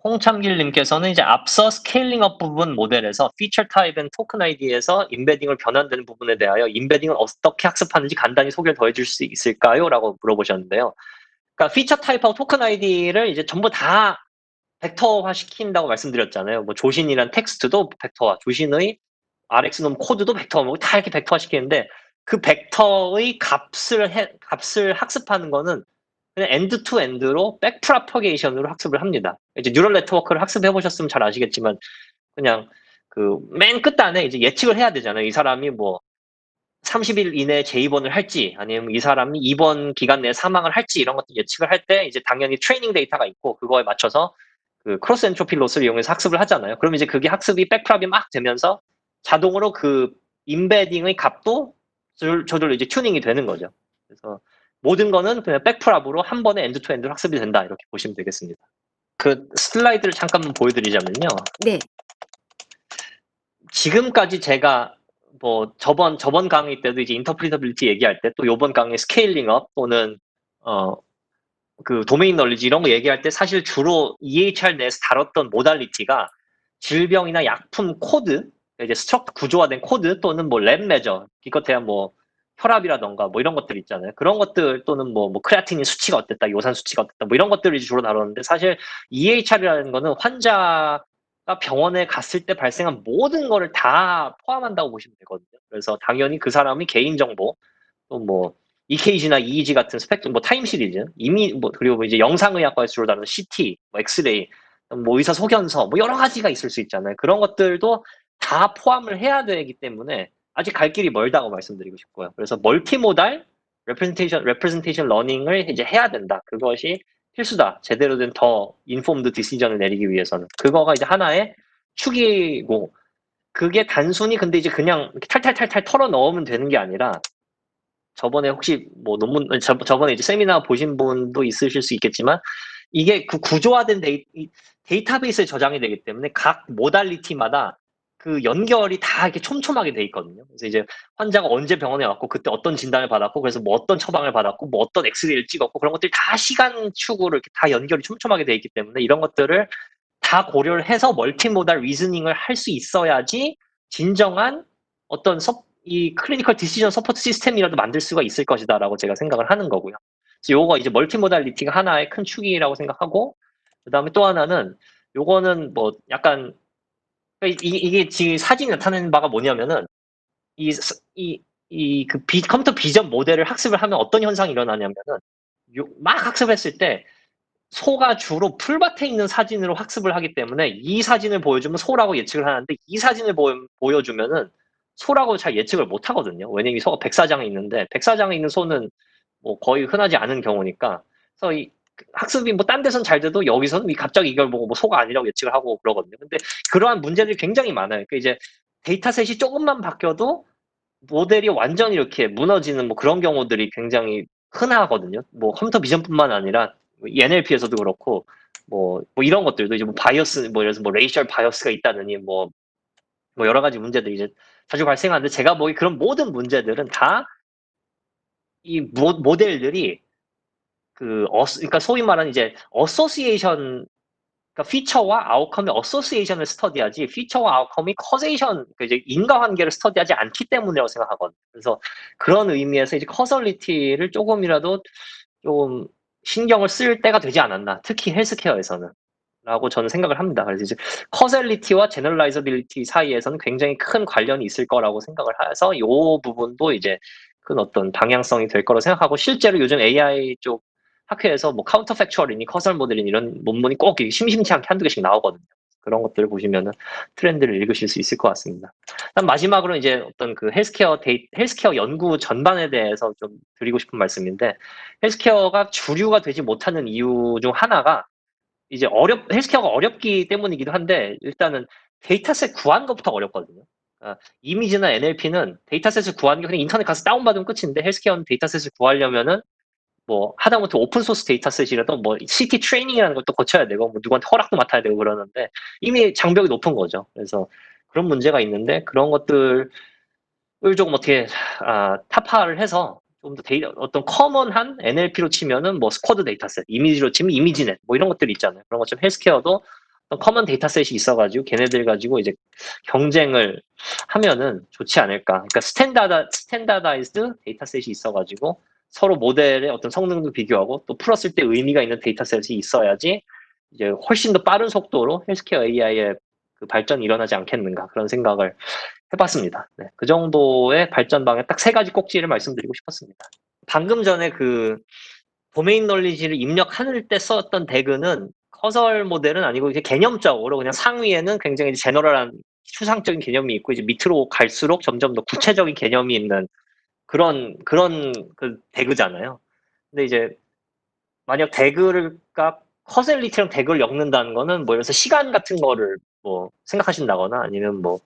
홍참길님께서는 이제 앞서 스케일링업 부분 모델에서 피처 타입 앤 토큰 아이디에서 인베딩을 변환되는 부분에 대하여 인베딩을 어떻게 학습하는지 간단히 소개를 더해줄 수 있을까요? 라고 물어보셨는데요. 그러니까 피처 타입하고 토큰 아이디를 이제 전부 다 벡터화 시킨다고 말씀드렸잖아요. 뭐 조신이란 텍스트도 벡터화, 조신의 Rx놈 코드도 벡터화, 뭐 다 이렇게 벡터화 시키는데 그 벡터의 값을 학습하는 거는 그냥 엔드 투 엔드로 백 프로퍼게이션으로 학습을 합니다. 이제 뉴럴 네트워크를 학습해 보셨으면 잘 아시겠지만 그냥 그 맨 끝단에 이제 예측을 해야 되잖아요. 이 사람이 뭐 30일 이내에 재입원을 할지 아니면 이 사람이 입원 기간 내에 사망을 할지 이런 것들 예측을 할 때 이제 당연히 트레이닝 데이터가 있고 그거에 맞춰서 그 크로스 엔트로피 로스를 이용해서 학습을 하잖아요. 그럼 이제 그게 학습이 백프랍이 막 되면서 자동으로 그 임베딩의 값도 저절로 이제 튜닝이 되는 거죠. 그래서 모든 거는 그냥 백프랍으로 한 번에 엔드 투 엔드 학습이 된다 이렇게 보시면 되겠습니다. 그 슬라이드를 잠깐만 보여드리자면요.
네.
지금까지 제가 뭐 저번 강의 때도 이제 인터프리터빌리티 얘기할 때 또 요번 강의 스케일링업 또는 그 도메인 널리지 이런 거 얘기할 때 사실 주로 EHR 내에서 다뤘던 모달리티가 질병이나 약품 코드, 이제 스트럭 구조화된 코드 또는 뭐 랩 메저, 기껏해야 뭐 혈압이라던가 뭐 이런 것들 있잖아요. 그런 것들 또는 뭐 크레아티닌 수치가 어땠다, 요산 수치가 어땠다, 뭐 이런 것들을 이제 주로 다뤘는데 사실 EHR이라는 거는 환자가 병원에 갔을 때 발생한 모든 거를 다 포함한다고 보시면 되거든요. 그래서 당연히 그 사람이 개인정보, 또 뭐 EKG나 EEG 같은 스펙트럼, 뭐 타임 시리즈, 이미 뭐 그리고 이제 영상의학과에서 주로 다루는 CT, 뭐 엑스레이, 뭐 의사 소견서, 뭐 여러 가지가 있을 수 있잖아요. 그런 것들도 다 포함을 해야 되기 때문에 아직 갈 길이 멀다고 말씀드리고 싶고요. 그래서 멀티모달 representation learning을 이제 해야 된다. 그것이 필수다. 제대로 된 더 인폼드 디시전을 내리기 위해서는 그거가 이제 하나의 축이고 그게 단순히 근데 이제 그냥 이렇게 탈탈탈탈 털어 넣으면 되는 게 아니라 저번에 혹시 뭐 논문 저번에 이제 세미나 보신 분도 있으실 수 있겠지만 이게 그 구조화된 데이터베이스에 저장이 되기 때문에 각 모달리티마다 그 연결이 다 이렇게 촘촘하게 돼 있거든요. 그래서 이제 환자가 언제 병원에 왔고 그때 어떤 진단을 받았고 그래서 뭐 어떤 처방을 받았고 뭐 어떤 엑스레이를 찍었고 그런 것들이 다 시간축으로 이렇게 다 연결이 촘촘하게 돼 있기 때문에 이런 것들을 다 고려를 해서 멀티모달 리즈닝을 할 수 있어야지 진정한 어떤 이 클리니컬 디시전 서포트 시스템이라도 만들 수가 있을 것이다라고 제가 생각을 하는 거고요. 그래서 요거 이제 멀티모달리티가 하나의 큰 축이라고 생각하고 그다음에 또 하나는 요거는 뭐 약간 이게 지금 사진이 나타내는 바가 뭐냐면은 그 컴퓨터 비전 모델을 학습을 하면 어떤 현상이 일어나냐면은 막 학습했을 때 소가 주로 풀밭에 있는 사진으로 학습을 하기 때문에 이 사진을 보여주면 소라고 예측을 하는데 이 사진을 보여주면은 소라고 잘 예측을 못 하거든요. 왜냐면 이 소가 백사장에 있는데 백사장에 있는 소는 뭐 거의 흔하지 않은 경우니까. 그래서 이 학습이 뭐 딴 데선 잘 돼도 여기서는 갑자기 이걸 보고 뭐 소가 아니라고 예측을 하고 그러거든요. 근데 그러한 문제들이 굉장히 많아요. 그러니까 이제 데이터셋이 조금만 바뀌어도 모델이 완전히 이렇게 무너지는 뭐 그런 경우들이 굉장히 흔하거든요. 뭐 컴퓨터 비전뿐만 아니라 NLP에서도 그렇고 뭐 이런 것들도 이제 뭐 바이어스 뭐 예를 들어서 뭐 레이셜 바이어스가 있다느니 뭐 여러 가지 문제들이 이제 자주 발생하는데 제가 보기 그런 모든 문제들은 다 이 모델들이 그러니까 소위 말하는 이제 어소시에이션 그러니까 피처와 아웃컴의 어소시에이션을 스터디하지 피처와 아웃컴이 커세이션 이제 인과관계를 스터디하지 않기 때문이라고 생각하거든요. 그래서 그런 의미에서 이제 커설리티를 조금이라도 좀 신경을 쓸 때가 되지 않았나. 특히 헬스케어에서는. 라고 저는 생각을 합니다. 그래서 이제 커셀리티와 제너럴라이저빌리티 사이에서는 굉장히 큰 관련이 있을 거라고 생각을 해서 이 부분도 이제 큰 어떤 방향성이 될 거라고 생각하고 실제로 요즘 AI 쪽 학회에서 뭐 카운터 팩추얼이니 커설 모델이니 이런 논문이 꼭 심심치 않게 한두 개씩 나오거든요. 그런 것들을 보시면은 트렌드를 읽으실 수 있을 것 같습니다. 그다음 마지막으로 이제 어떤 그 헬스케어 연구 전반에 대해서 좀 드리고 싶은 말씀인데 헬스케어가 주류가 되지 못하는 이유 중 하나가 이제 헬스케어가 어렵기 때문이기도 한데 일단은 데이터셋 구하는 것부터 어렵거든요. 이미지나 NLP는 데이터셋을 구하는 게 그냥 인터넷 가서 다운받으면 끝인데 헬스케어는 데이터셋을 구하려면은 뭐 하다못해 오픈 소스 데이터셋이라도 뭐 CT 트레이닝이라는 것도 거쳐야 되고 뭐 누구한테 허락도 맡아야 되고 그러는데 이미 장벽이 높은 거죠. 그래서 그런 문제가 있는데 그런 것들을 조금 어떻게 타파를 해서 좀 더 어떤 커먼한 NLP로 치면은 뭐 스쿼드 데이터셋, 이미지로 치면 이미지넷 뭐 이런 것들이 있잖아요. 그런 것처럼 헬스케어도 어떤 커먼 데이터셋이 있어가지고 걔네들 가지고 이제 경쟁을 하면은 좋지 않을까. 그러니까 스탠다다이즈드 데이터셋이 있어가지고 서로 모델의 어떤 성능도 비교하고 또 풀었을 때 의미가 있는 데이터셋이 있어야지 이제 훨씬 더 빠른 속도로 헬스케어 AI의 그 발전이 일어나지 않겠는가 그런 생각을 해봤습니다. 네, 그 정도의 발전방에 딱 3가지 꼭지를 말씀드리고 싶었습니다. 방금 전에 그 도메인 널리지를 입력할 때 썼던 대그는 커설 모델은 아니고 이제 개념적으로 그냥 상위에는 굉장히 제너럴한 추상적인 개념이 있고 이제 밑으로 갈수록 점점 더 구체적인 개념이 있는 그런 그 대그잖아요. 근데 이제 만약 대그가 커셀리티랑 대그를 엮는다는 거는 뭐 예를 들어서 시간 같은 거를 뭐 생각하신다거나 아니면 뭐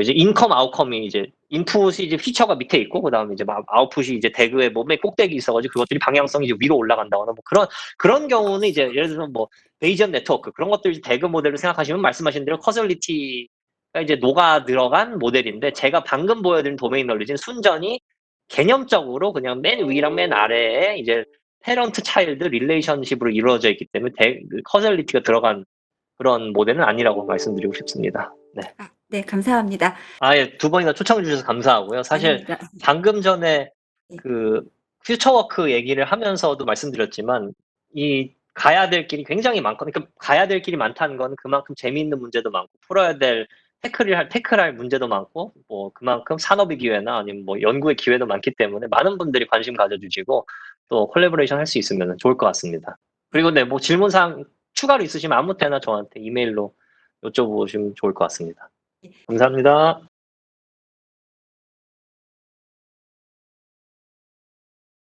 이제 인컴 아웃컴이 이제 인풋이 이제 피처가 밑에 있고 그다음에 이제 막 아웃풋이 이제 대그의 몸에 꼭대기 있어가지고 그것들이 방향성이 이제 위로 올라간다거나 뭐 그런 경우는 이제 예를 들어서 뭐 베이지언 네트워크 그런 것들 대그 모델을 생각하시면 말씀하신 대로 커즐리티가 이제 녹아 들어간 모델인데 제가 방금 보여드린 도메인 널리지는 순전히 개념적으로 그냥 맨 위랑 맨 아래에 이제 페런트 차일드 릴레이션십으로 이루어져 있기 때문에 커즐리티가 들어간 그런 모델은 아니라고 말씀드리고 싶습니다. 네.
네, 감사합니다.
예, 2번이나 초청해 주셔서 감사하고요. 사실
아닙니다.
방금 전에
네.
그 퓨처워크 얘기를 하면서도 말씀드렸지만 이 가야 될 길이 굉장히 많거든요. 그러니까 가야 될 길이 많다는 건 그만큼 재미있는 문제도 많고 풀어야 될 태클할 문제도 많고 뭐 그만큼 산업의 기회나 아니면 뭐 연구의 기회도 많기 때문에 많은 분들이 관심 가져주시고 또 콜라보레이션 할 수 있으면 좋을 것 같습니다. 그리고 네, 뭐 질문사항 추가로 있으시면 아무 때나 저한테 이메일로 여쭤보시면 좋을 것 같습니다. 감사합니다.